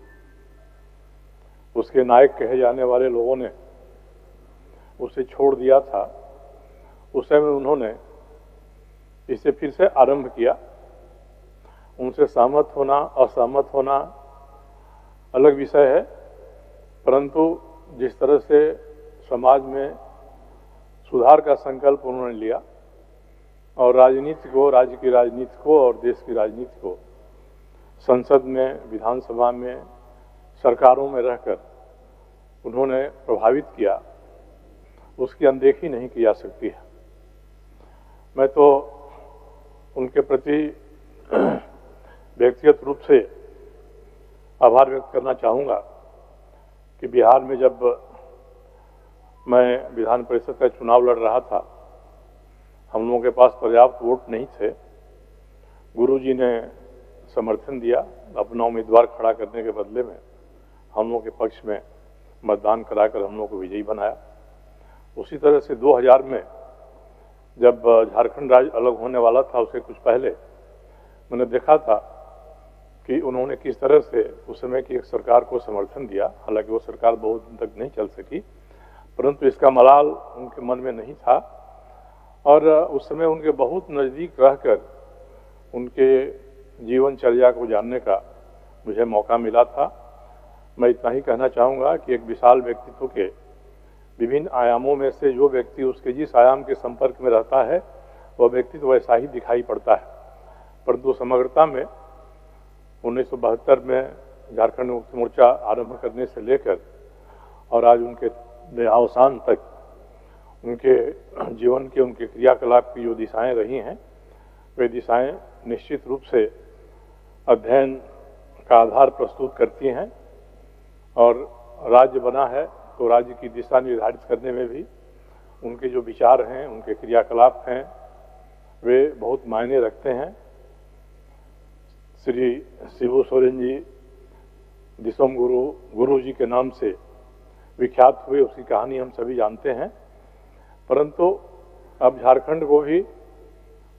उसके नायक कहे जाने वाले लोगों ने उसे छोड़ दिया था। उस समय उन्होंने इसे फिर से आरंभ किया। उनसे सहमत होना असहमत होना अलग विषय है, परंतु जिस तरह से समाज में सुधार का संकल्प उन्होंने लिया और राजनीति को, राज्य की राजनीति को और देश की राजनीति को संसद में, विधानसभा में, सरकारों में रहकर उन्होंने प्रभावित किया, उसकी अनदेखी नहीं की जा सकती है। मैं तो उनके प्रति व्यक्तिगत रूप से आभार व्यक्त करना चाहूँगा कि बिहार में जब मैं विधान परिषद का चुनाव लड़ रहा था, हम लोगों के पास पर्याप्त वोट नहीं थे। गुरुजी ने समर्थन दिया, अपना उम्मीदवार खड़ा करने के बदले में हम लोगों के पक्ष में मतदान कराकर हम लोगों को विजयी बनाया। उसी तरह से 2000 में जब झारखंड राज्य अलग होने वाला था, उससे कुछ पहले मैंने देखा था कि उन्होंने किस तरह से उस समय की एक सरकार को समर्थन दिया। हालांकि वो सरकार बहुत दिन तक नहीं चल सकी, परंतु इसका मलाल उनके मन में नहीं था और उस समय उनके बहुत नज़दीक रहकर उनके जीवनचर्या को जानने का मुझे मौका मिला था। मैं इतना ही कहना चाहूँगा कि एक विशाल व्यक्तित्व के विभिन्न आयामों में से जो व्यक्ति उसके जिस आयाम के संपर्क में रहता है, वह व्यक्तित्व वैसा ही दिखाई पड़ता है। परंतु समग्रता में 1972 में झारखंड मुक्ति मोर्चा आरंभ करने से लेकर और आज उनके देहावसान तक उनके जीवन के, उनके क्रियाकलाप की जो दिशाएं रही हैं, वे दिशाएं निश्चित रूप से अध्ययन का आधार प्रस्तुत करती हैं और राज्य बना है तो राज्य की दिशा निर्धारित करने में भी उनके जो विचार हैं, उनके क्रियाकलाप हैं, वे बहुत मायने रखते हैं। श्री शिबू सोरेन जी दिसोम गुरु जी के नाम से विख्यात हुए, उसकी कहानी हम सभी जानते हैं। परंतु अब झारखंड को भी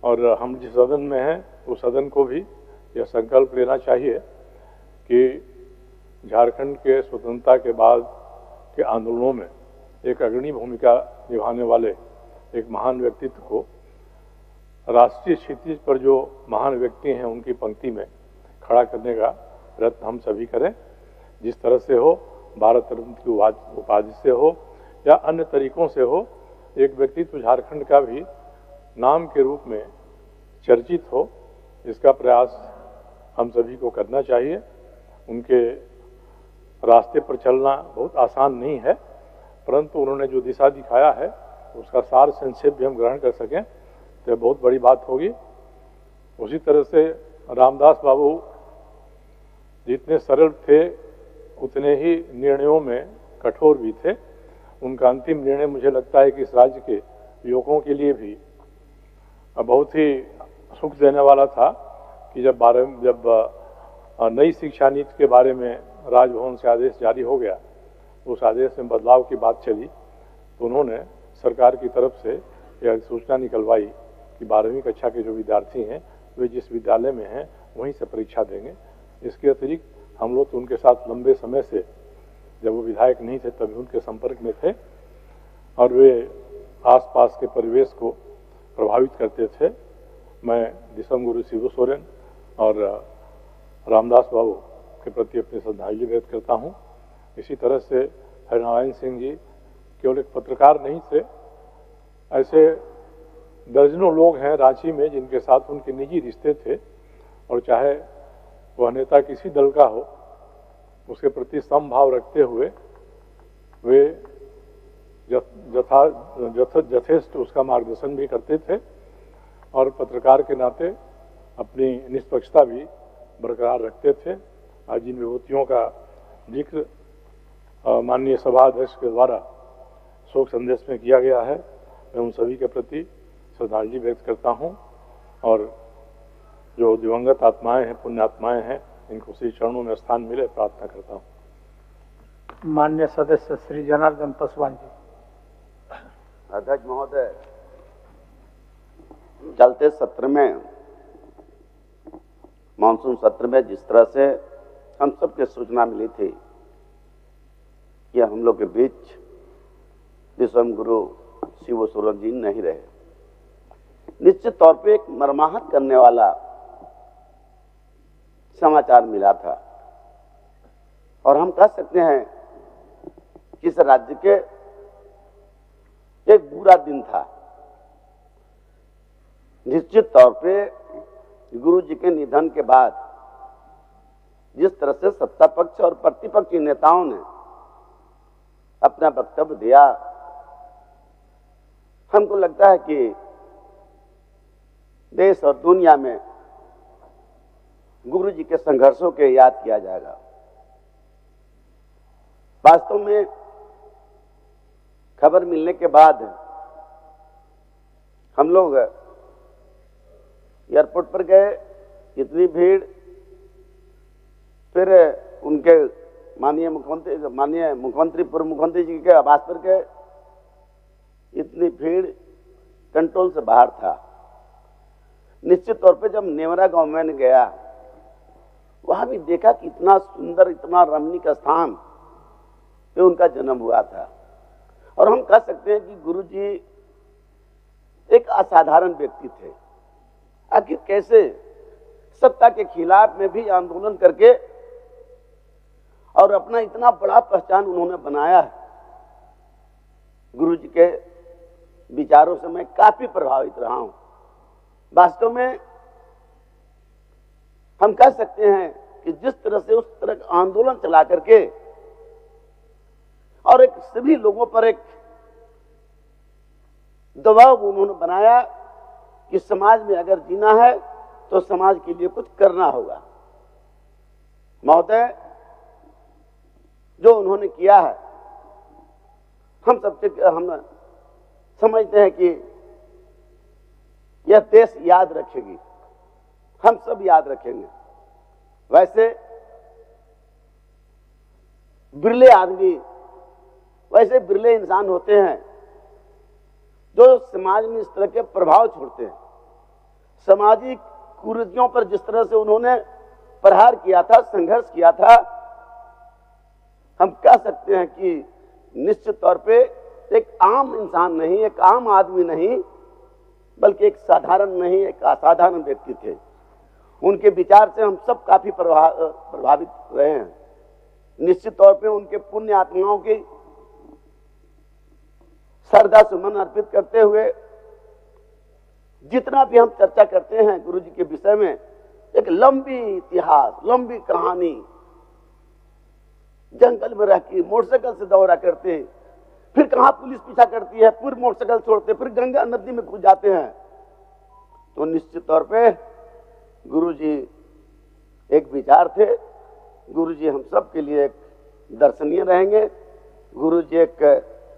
और हम जिस सदन में हैं उस सदन को भी यह संकल्प लेना चाहिए कि झारखंड के स्वतंत्रता के बाद के आंदोलनों में एक अग्रणी भूमिका निभाने वाले एक महान व्यक्तित्व को राष्ट्रीय क्षितिज पर जो महान व्यक्ति हैं उनकी पंक्ति में खड़ा करने का प्रयत्न हम सभी करें। जिस तरह से हो, भारत रत्न की उपाधि से हो या अन्य तरीकों से हो, एक व्यक्तित्व झारखंड का भी नाम के रूप में चर्चित हो, इसका प्रयास हम सभी को करना चाहिए। उनके रास्ते पर चलना बहुत आसान नहीं है, परंतु उन्होंने जो दिशा दिखाया है उसका सार संक्षेप भी हम ग्रहण कर सकें तो बहुत बड़ी बात होगी। उसी तरह से रामदास बाबू जितने सरल थे उतने ही निर्णयों में कठोर भी थे उनका अंतिम निर्णय मुझे लगता है कि इस राज्य के युवकों के लिए भी बहुत ही सुख देने वाला था कि जब नई शिक्षा नीति के बारे में राजभवन से आदेश जारी हो गया, उस आदेश में बदलाव की बात चली, तो उन्होंने सरकार की तरफ से यह सूचना निकलवाई कि 12वीं कक्षा के जो विद्यार्थी हैं वे जिस विद्यालय में हैं वहीं से परीक्षा देंगे। इसके अतिरिक्त हम लोग तो उनके साथ लंबे समय से, जब वो विधायक नहीं थे तभी उनके संपर्क में थे और वे आसपास के परिवेश को प्रभावित करते थे। मैं दिसम गुरु शिबू सोरेन और रामदास बाबू के प्रति अपनी श्रद्धांजलि व्यक्त करता हूँ। इसी तरह से हरिनारायण सिंह जी केवल एक पत्रकार नहीं थे, ऐसे दर्जनों लोग हैं रांची में जिनके साथ उनके निजी रिश्ते थे और चाहे वह नेता किसी दल का हो, उसके प्रति समभाव रखते हुए वे यथेष्ट उसका मार्गदर्शन भी करते थे और पत्रकार के नाते अपनी निष्पक्षता भी बरकरार रखते थे। आज जिन विभूतियों का जिक्र माननीय सभा अध्यक्ष के द्वारा शोक संदेश में किया गया है, मैं उन सभी के प्रति श्रद्धांजलि व्यक्त करता हूं और जो दिवंगत आत्माएं हैं, पुण्य आत्माएं हैं, इनको श्री चरणों में स्थान मिले प्रार्थना करता हूं। माननीय सदस्य श्री जनार्दन पासवान जी। अध्यक्ष महोदय, चलते सत्र में, मानसून सत्र में जिस तरह से हम सबके सूचना मिली थी कि हम लोग के बीच दिसम गुरु शिबू सोरेन जी नहीं रहे, निश्चित तौर पे एक मर्माहत करने वाला समाचार मिला था और हम कह सकते हैं कि इस राज्य के एक बुरा दिन था। निश्चित तौर पे गुरु जी के निधन के बाद जिस तरह से सत्ता पक्ष और प्रतिपक्षी नेताओं ने अपना वक्तव्य दिया, हमको लगता है कि देश और दुनिया में गुरु जी के संघर्षों के याद किया जाएगा। वास्तव में खबर मिलने के बाद हम लोग एयरपोर्ट पर गए, इतनी भीड़, फिर उनके माननीय मुख्यमंत्री पूर्व मुख्यमंत्री जी के आवास पर गए, इतनी भीड़ कंट्रोल से बाहर था। निश्चित तौर पे जब नेवरा गांव में गया, वहां भी देखा कि इतना सुंदर, इतना रमणीक स्थान पे उनका जन्म हुआ था और हम कह सकते हैं कि गुरु जी एक असाधारण व्यक्ति थे। आखिर कैसे सत्ता के खिलाफ में भी आंदोलन करके और अपना इतना बड़ा पहचान उन्होंने बनाया है। गुरु जी के विचारों से मैं काफी प्रभावित रहा हूं। वास्तव में हम कह सकते हैं कि जिस तरह से उस तरह का आंदोलन चला करके और एक सभी लोगों पर एक दबाव उन्होंने बनाया कि समाज में अगर जीना है तो समाज के लिए कुछ करना होगा। महोदय, जो उन्होंने किया है, हम समझते हैं कि यह देश याद रखेगी, हम सब याद रखेंगे। वैसे बिरले आदमी, वैसे बिरले इंसान होते हैं जो समाज में इस तरह के प्रभाव छोड़ते हैं। सामाजिक कुरीतियों पर जिस तरह से उन्होंने प्रहार किया था, संघर्ष किया था, हम कह सकते हैं कि निश्चित तौर पे एक आम इंसान नहीं, एक आम आदमी नहीं, बल्कि एक साधारण नहीं, एक असाधारण व्यक्ति थे। उनके विचार से हम सब काफी प्रभावित रहे हैं। निश्चित तौर पे उनके पुण्य आत्माओं की श्रद्धा सुमन अर्पित करते हुए जितना भी हम चर्चा करते हैं गुरु जी के विषय में, एक लंबी इतिहास, लंबी कहानी, जंगल में रह के मोटरसाइकिल से दौरा करते, फिर कहां पुलिस पीछा करती है, फिर मोटरसाइकिल छोड़ते, फिर गंगा नदी में कूद जाते हैं। तो निश्चित तौर पे गुरु जी एक विचार थे। गुरु जी हम सब के लिए एक दर्शनीय रहेंगे। गुरु जी एक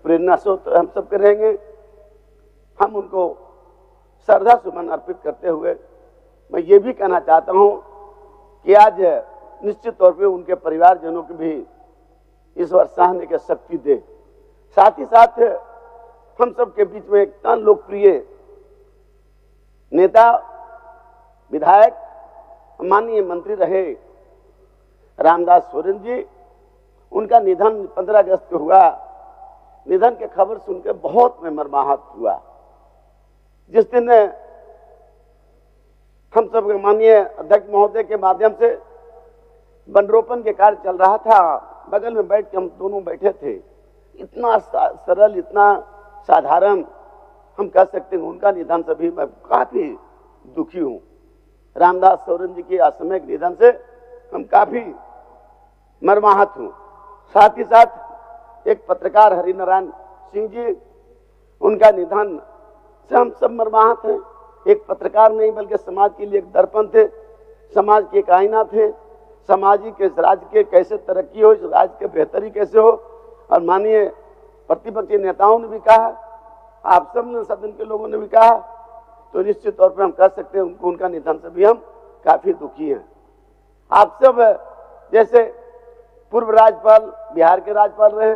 प्रेरणा स्रोत हम सबके रहेंगे। हम उनको श्रद्धा सुमन अर्पित करते हुए मैं ये भी कहना चाहता हूं कि आज निश्चित तौर पे उनके परिवारजनों की भी ईश्वर सहने की शक्ति दे। साथ ही साथ हम सब के बीच में इतना लोकप्रिय नेता, विधायक, माननीय मंत्री रहे रामदास सोरेन जी, उनका निधन 15 अगस्त को हुआ। निधन की खबर सुनकर बहुत मैं मर्माहत हुआ। जिस दिन हम सब माननीय अध्यक्ष महोदय के माध्यम से वनरोपण के कार्य चल रहा था, बगल में बैठ के हम दोनों बैठे थे। इतना सरल, इतना साधारण, हम कह सकते हैं उनका निधन से भी मैं काफी दुखी हूं। रामदास सोरेन जी के असामयिक निधन से हम काफी मर्माहत हूं। साथ ही साथ एक पत्रकार हरिनारायण सिंह जी, उनका निधन से हम सब मर्माहत हैं। एक पत्रकार नहीं बल्कि समाज के लिए एक दर्पण थे, समाज के एक आईना थे। समाज के इस राज्य के कैसे तरक्की हो, इस राज्य के बेहतरी कैसे हो। और माननीय प्रतिपक्षी नेताओं ने भी कहा, आप सब ने, सदन के लोगों ने भी कहा, तो निश्चित तौर पर हम कह सकते हैं उनका निधन से भी हम काफी दुखी हैं। आप सब जैसे पूर्व राज्यपाल, बिहार के राज्यपाल रहे,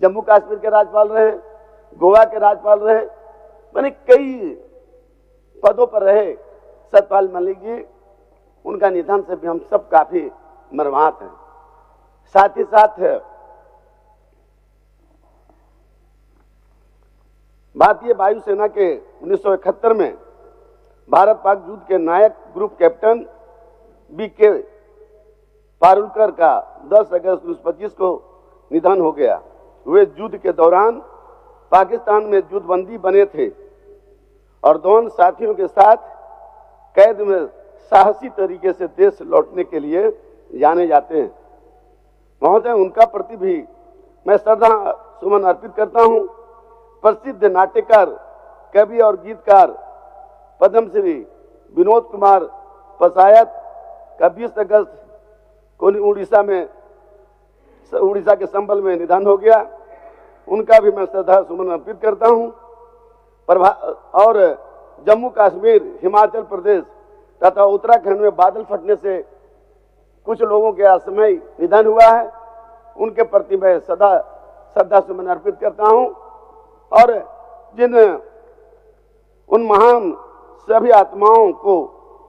जम्मू कश्मीर के राज्यपाल रहे, गोवा के राज्यपाल रहे, मैंने कई पदों पर रहे सत्यपाल मलिक जी, उनका निधन से भी हम सब काफी मर्माहत हैं। साथ ही साथ भारतीय वायुसेना के 1971 में भारत पाक युद्ध के नायक ग्रुप कैप्टन बीके पारुलकर का 10 अगस्त 1925 को निधन हो गया। वे युद्ध के दौरान पाकिस्तान में युद्धबंदी बने थे और दोनों साथियों के साथ कैद में साहसी तरीके से देश लौटने के लिए जाने जाते हैं। महोदय, उनका प्रति भी मैं श्रद्धा सुमन अर्पित करता हूं। प्रसिद्ध नाट्यकार, कवि और गीतकार पद्मश्री विनोद कुमार पसायत का 20 अगस्त को उड़ीसा के संबल में निधन हो गया। उनका भी मैं श्रद्धा सुमन अर्पित करता हूं। और जम्मू कश्मीर, हिमाचल प्रदेश तथा उत्तराखंड में बादल फटने से कुछ लोगों के असमय निधन हुआ है, उनके प्रति मैं सदा श्रद्धा सुमन अर्पित करता हूं। और जिन उन महान सभी आत्माओं को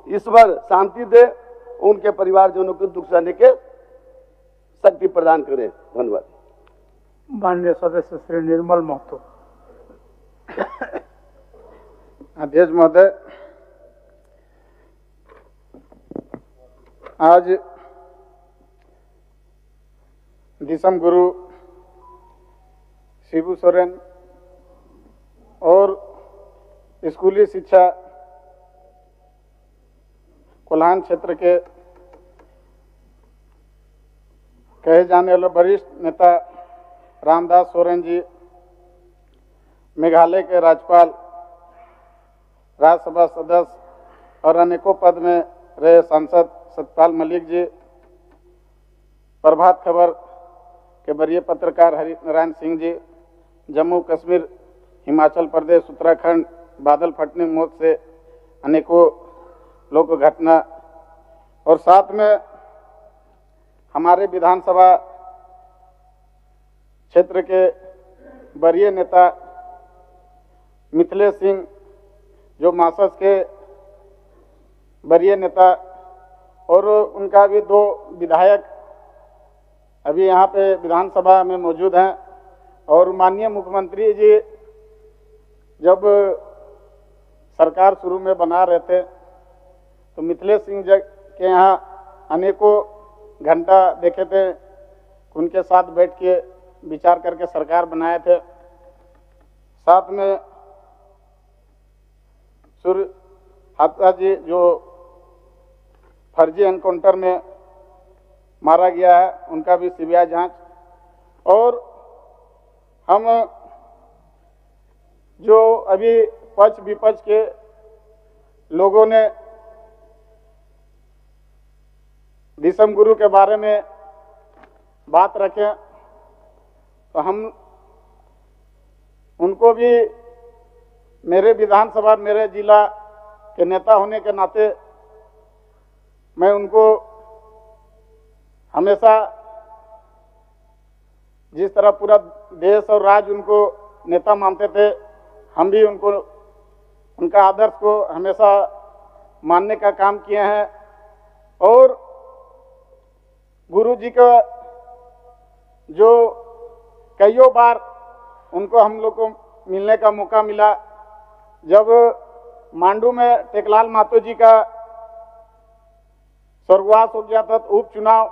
ईश्वर शांति दे, उनके परिवारजनों को दुख सहने के शक्ति प्रदान करे। धन्यवाद। माननीय सदस्य श्री निर्मल महतो। अध्यक्ष महोदय, आज दिसम गुरु शिबू सोरेन और स्कूली शिक्षा कोल्हान क्षेत्र के कहे जाने वाले वरिष्ठ नेता रामदास सोरेन जी, मेघालय के राज्यपाल, राज्यसभा सदस्य और अनेकों पद में रहे सांसद सत्यपाल मलिक जी, प्रभात खबर के वरीय पत्रकार हरिनारायण सिंह जी, जम्मू कश्मीर, हिमाचल प्रदेश, उत्तराखंड बादल फटने मौत से अनेकों लोक घटना, और साथ में हमारे विधानसभा क्षेत्र के वरीय नेता मिथिलेश सिंह, जो मासस के वरीय नेता, और उनका भी 2 विधायक अभी यहाँ पे विधानसभा में मौजूद हैं। और माननीय मुख्यमंत्री जी जब सरकार शुरू में बना रहे थे तो मिथिलेश सिंह जी के यहाँ अनेकों घंटा देखे थे, उनके साथ बैठ के विचार करके सरकार बनाए थे। साथ में सूर्य हात्रा जी, जो फर्जी एनकाउंटर में मारा गया है, उनका भी सीबीआई जांच। और हम जो अभी पक्ष विपक्ष के लोगों ने दिसम गुरु के बारे में बात रखें, तो हम उनको भी मेरे विधानसभा मेरे जिला के नेता होने के नाते मैं उनको हमेशा जिस तरह पूरा देश और राज्य उनको नेता मानते थे, हम भी उनको उनका आदर्श को हमेशा मानने का काम किए हैं। और गुरु जी का जो कईयों बार उनको हम लोग को मिलने का मौका मिला, जब मांडू में टेकलाल महतो जी का स्वर्गवास हो गया था, तो उपचुनाव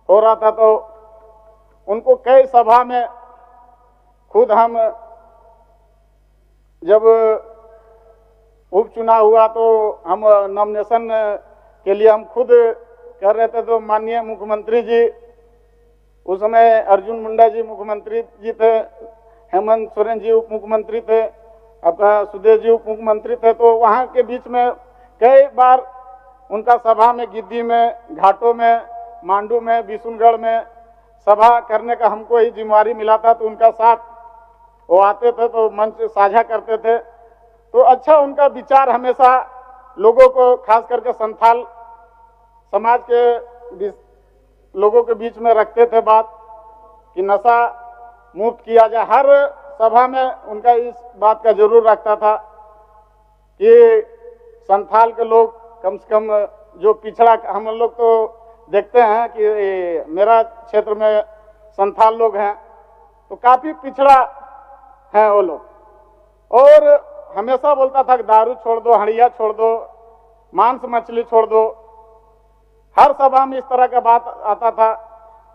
हो रहा था, तो उनको कई सभा में खुद हम जब उपचुनाव हुआ तो हम नॉमिनेशन के लिए हम खुद कर रहे थे, तो माननीय मुख्यमंत्री जी उस समय अर्जुन मुंडा जी मुख्यमंत्री जी थे, हेमंत सोरेन जी उप मुख्यमंत्री थे, आपका सुदेश जी उप मुख्यमंत्री थे, तो वहाँ के बीच में कई बार उनका सभा में गिद्दी में, घाटों में, मांडू में, बिशुनगढ़ में सभा करने का हमको ही जिम्मेवारी मिला था। तो उनका साथ वो आते थे तो मंच साझा करते थे, तो अच्छा उनका विचार हमेशा लोगों को, खास करके संथाल समाज के लोगों के बीच में रखते थे बात कि नशा मुक्त किया जाए। हर सभा में उनका इस बात का जरूर रखता था कि संथाल के लोग कम से कम जो पिछड़ा, हम लोग तो देखते हैं कि मेरा क्षेत्र में संथाल लोग हैं तो काफी पिछड़ा है वो लोग, और हमेशा बोलता था कि दारू छोड़ दो, हड़िया छोड़ दो, मांस मछली छोड़ दो। हर सभा में इस तरह का बात आता था।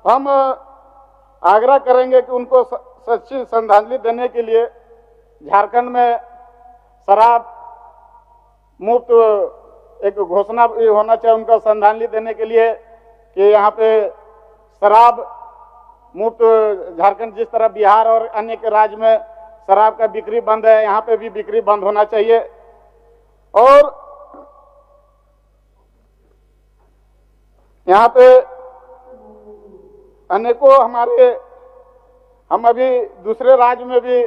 हम आग्रह करेंगे कि उनको सच्ची श्रद्धांजलि देने के लिए झारखंड में शराब मुक्त एक घोषणा होना चाहिए उनका श्रद्धांजलि देने के लिए कि यहाँ पे शराब मुक्त, झारखंड जिस तरह बिहार और अन्य के राज्य में शराब का बिक्री बंद है, यहाँ पे भी बिक्री बंद होना चाहिए। और यहाँ पे अनेकों हम अभी दूसरे राज्य में भी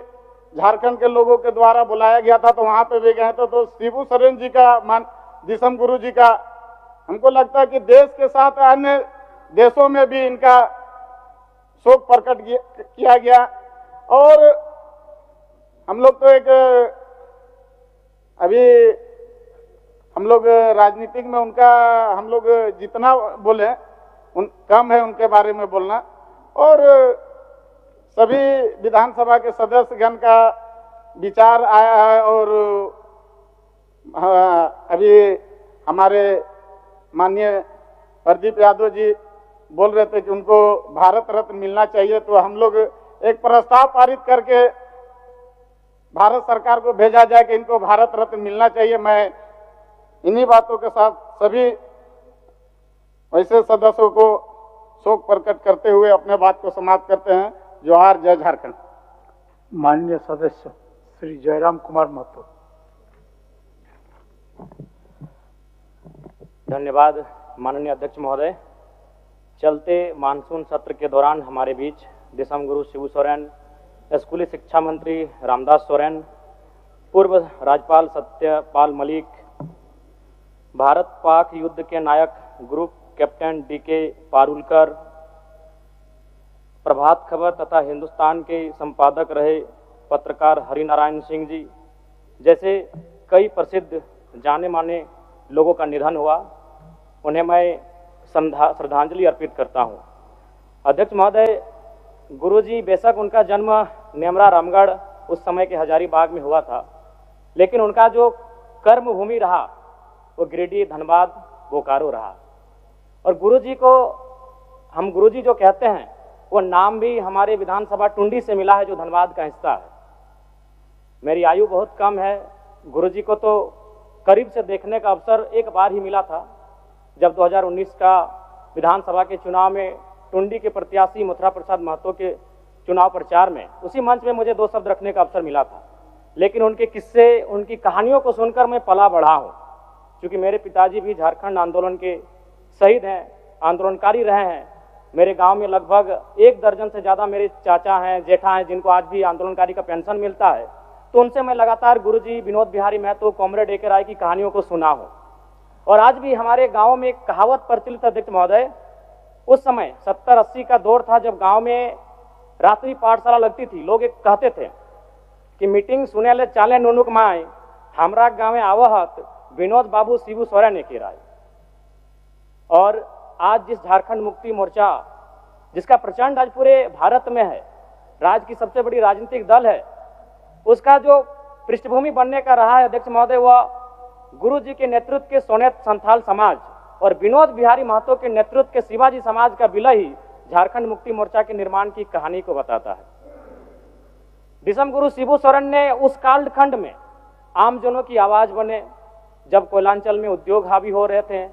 झारखंड के लोगों के द्वारा बुलाया गया था, तो वहां पे भी गए थे, तो शिबू सोरेन जी का, दिसम गुरु जी का, हमको लगता है कि देश के साथ अन्य देशों में भी इनका शोक प्रकट किया गया। और हम लोग तो एक अभी हम लोग राजनीतिक में उनका हम लोग जितना बोले कम है उनके बारे में बोलना। और सभी विधानसभा के सदस्यगण का विचार आया है, और अभी हमारे माननीय प्रदीप यादव जी बोल रहे थे कि उनको भारत रत्न मिलना चाहिए, तो हम लोग एक प्रस्ताव पारित करके भारत सरकार को भेजा जाए कि इनको भारत रत्न मिलना चाहिए। मैं इन्हीं बातों के साथ सभी वैसे सदस्यों को शोक प्रकट करते हुए अपने बात को समाप्त करते हैं। जोहार, जय झारखंड। माननीय सदस्य श्री जयराम कुमार महतो। धन्यवाद माननीय अध्यक्ष महोदय। चलते मानसून सत्र के दौरान हमारे बीच दिसम गुरु शिबू सोरेन, स्कूली शिक्षा मंत्री रामदास सोरेन, पूर्व राज्यपाल सत्यपाल मलिक, भारत पाक युद्ध के नायक group captain DK Parulkar, Prabhat Khabar तथा हिंदुस्तान के संपादक रहे पत्रकार हरिनारायण सिंह जी जैसे कई प्रसिद्ध जाने माने लोगों का निधन हुआ, उन्हें मैं श्रद्धांजलि अर्पित करता हूं। अध्यक्ष महोदय, गुरुजी बेशक उनका जन्म नेमरा रामगढ़ उस समय के हजारीबाग में हुआ था, लेकिन उनका जो कर्म भूमि रहा वो गिरिडीह, धनबाद, बोकारो रहा। और गुरुजी को हम गुरुजी जो कहते हैं वो नाम भी हमारे विधानसभा टुंडी से मिला है, जो धनबाद का हिस्सा है। मेरी आयु बहुत कम है, गुरुजी को तो करीब से देखने का अवसर एक बार ही मिला था, जब 2019 का विधानसभा के चुनाव में टुंडी के प्रत्याशी मथुरा प्रसाद महतो के चुनाव प्रचार में उसी मंच में मुझे 2 शब्द रखने का अवसर मिला था। लेकिन उनके किस्से, उनकी कहानियों को सुनकर मैं पला बढ़ा हूँ, क्योंकि मेरे पिताजी भी झारखंड आंदोलन के शहीद हैं, आंदोलनकारी रहे हैं। मेरे गांव में लगभग 1 दर्जन से ज़्यादा मेरे चाचा हैं, जेठा हैं, जिनको आज भी आंदोलनकारी का पेंशन मिलता है। तो उनसे मैं लगातार गुरुजी विनोद बिहारी महतो, कॉमरेड ए के राय की कहानियों को सुना हूँ। और आज भी हमारे गाँव में एक कहावत प्रचलित, अध्यक्ष महोदय, उस समय 70-80 का दौर था जब गाँव में रात्रि पाठशाला लगती थी। लोग एक कहते थे कि मीटिंग सुने ले चाले नुनुक माए, हमरा गाँव आवहत विनोद बाबू शिबू सोरेन के राय। और आज जिस झारखंड मुक्ति मोर्चा, जिसका प्रचंड आज पूरे भारत में है, राज्य की सबसे बड़ी राजनीतिक दल है, उसका जो पृष्ठभूमि बनने का रहा है, अध्यक्ष महोदय, वह गुरु जी के नेतृत्व के सोनेत संथाल समाज और विनोद बिहारी महतो के नेतृत्व के शिवाजी समाज का विलय ही झारखंड मुक्ति मोर्चा के निर्माण की कहानी को बताता है। दिसम गुरु शिबू सोरेन ने उस कालखंड में आमजनों की आवाज बने, जब कोयलांचल में उद्योग हावी हो रहे थे,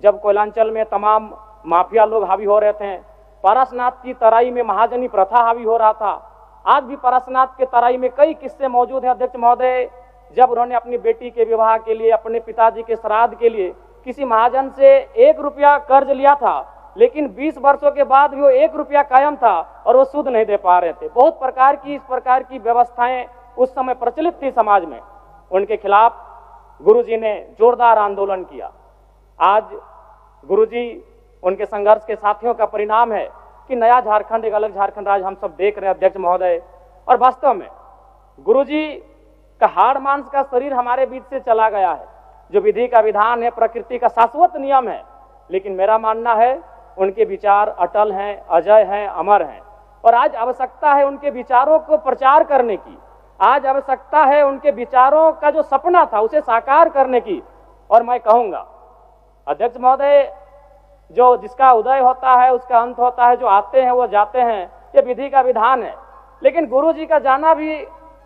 जब कोयलांचल में तमाम माफिया लोग हावी हो रहे थे, पारसनाथ की तराई में महाजनी प्रथा हावी हो रहा था। आज भी पारसनाथ के तराई में कई किस्से मौजूद हैं, अध्यक्ष महोदय, जब उन्होंने अपनी बेटी के विवाह के लिए, अपने पिताजी के श्राद्ध के लिए किसी महाजन से 1 रुपया कर्ज लिया था, लेकिन 20 वर्षों के बाद भी वो 1 रुपया कायम था और वो सूद नहीं दे पा रहे थे। बहुत प्रकार की इस प्रकार की व्यवस्थाएं उस समय प्रचलित थी समाज में। उनके खिलाफ गुरुजी ने जोरदार आंदोलन किया। आज गुरुजी, उनके संघर्ष के साथियों का परिणाम है कि नया झारखंड, एक अलग झारखंड राज्य हम सब देख रहे हैं, अध्यक्ष महोदय। और वास्तव में गुरुजी का हाड़ मांस का शरीर हमारे बीच से चला गया है। जो विधि का विधान है, प्रकृति का शाश्वत नियम है, लेकिन मेरा मानना है उनके विचार अटल हैं, अजय हैं, अमर हैं। और आज आवश्यकता है उनके विचारों को प्रचार करने की। आज आवश्यकता है उनके विचारों का जो सपना था उसे साकार करने की। और मैं कहूंगा अध्यक्ष महोदय, जो जिसका उदय होता है उसका अंत होता है, जो आते हैं वो जाते हैं, ये विधि का विधान है। लेकिन गुरुजी का जाना भी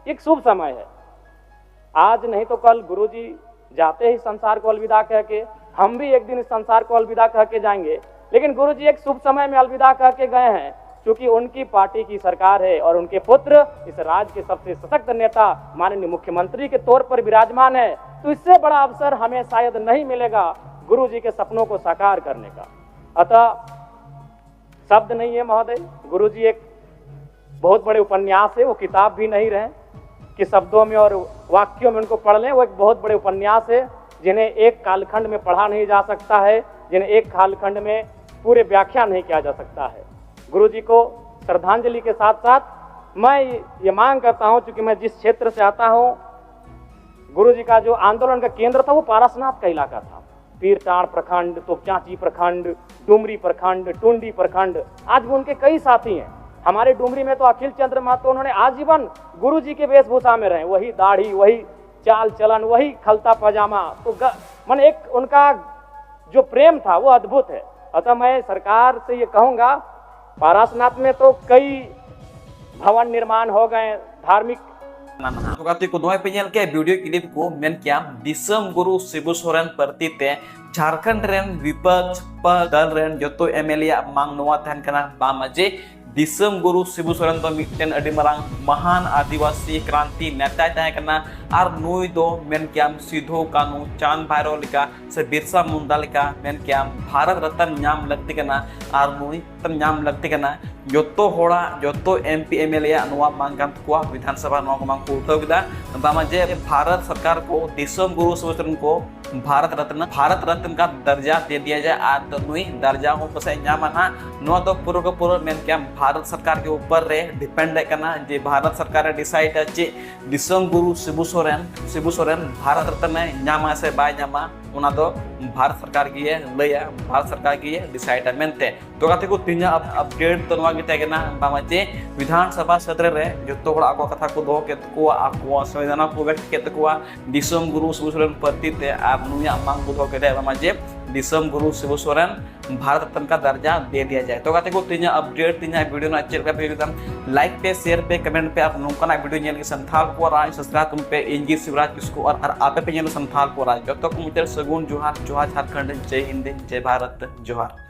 एक शुभ समय है। आज नहीं तो कल गुरुजी जाते ही संसार को अलविदा कह के, हम भी एक दिन इस संसार को अलविदा कह के जाएंगे। लेकिन गुरुजी एक शुभ समय में अलविदा कह के गए हैं, क्योंकि उनकी पार्टी की सरकार है और उनके पुत्र इस राज्य के सबसे सशक्त नेता माननीय मुख्यमंत्री के तौर पर विराजमान है। तो इससे बड़ा अवसर हमें शायद नहीं मिलेगा गुरुजी के सपनों को साकार करने का। अतः शब्द नहीं है महोदय, गुरुजी एक बहुत बड़े उपन्यास है, वो किताब भी नहीं रहे कि शब्दों में और वाक्यों में उनको पढ़ लें। वो एक बहुत बड़े उपन्यास है जिन्हें एक कालखंड में पढ़ा नहीं जा सकता है, जिन्हें एक कालखंड में पूरे व्याख्या नहीं किया जा सकता है। गुरुजी को श्रद्धांजलि के साथ साथ मैं ये मांग करता हूं, क्योंकि मैं जिस क्षेत्र से आता हूं, गुरुजी का जो आंदोलन का केंद्र था वो पारसनाथ का इलाका था। पीरटाण प्रखंड, तोपचांची प्रखंड, डुमरी प्रखंड, टुंडी प्रखंड, आज भी उनके कई साथी हैं। हमारे डुमरी में तो अखिल चंद्र महतो, उन्होंने आजीवन गुरुजी के वेशभूषा में रहे, वही दाढ़ी, वही चाल चलन, वही खलता पजामा। तो मन एक उनका जो प्रेम था वो अद्भुत है। अतः मैं सरकार से ये कहूंगा, पारसनाथ में तो कई भवन निर्माण हो गए, धार्मिक गाते को दोय पे नेल के वीडियो क्लिप को मेन क्या दिसम गुरु शिबू सोरेन प्रति ते झारखंड रेन विपक्ष दल रेन जोतो एमएलए मांग नोवा तहन कना बामजे दिसम गुरु शिबू सोरेन तो मिटन अडी मरांग महान आदिवासी क्रांति नेता तहन कना आर नुई दो मेन क्या सिधो कानू चांद भैरव लिका से बिरसा मुंडा लिका मेन क्या भारत रत्न नाम लगती कना आर नुई तन नाम लगती कना जोतो होड़ा जोतो एमपी एमएलए अनुवा मांगन को विधानसभा नो को मांग को उठाव किदा बामजे भारत सरकार को दिसम गुरु शिबू सोरेन को भारत रत्न का दर्जा दे दिया जाए। आज नुई दर्जा हो पसे नामना नो तो पूरा मेन क्या भारत सरकार के ऊपर रे डिपेंड करना जे भारत सरकार डिसाइड चे दिसम गुरु शिबू सोरेन भारत रत्न नामा से बाय नामा उना तो भारत सरकार की है लया, भारत सरकार की है डिसाइड मेनते। तो गाते को तीन अपडेट तो नवा गिते केना बामजे विधानसभा सत्र रे जतो हड़ा को कथा को दो के को आको संवेदना को व्यक्त के को दिसम गुरु शिबू सोरेन प्रति ते आर नुया मांग बुधो के दे बामजे दिसम गुरु शिबू सोरेन भारत रत्न का दर्जा दे दिया जाए। तो गाते को तीन अपडेट तीन वीडियो ना चेक पे एकदम लाइक पे शेयर पे कमेंट पे आप नोकना वीडियो नेल के संथाल को राय सब्सक्राइब तुम पे इंजी शिवराज किसको और आप पे नेल संथाल को राय जतो को मुझे सगुन जोहार झारखंड, जय हिंद, जय भारत, जोहार।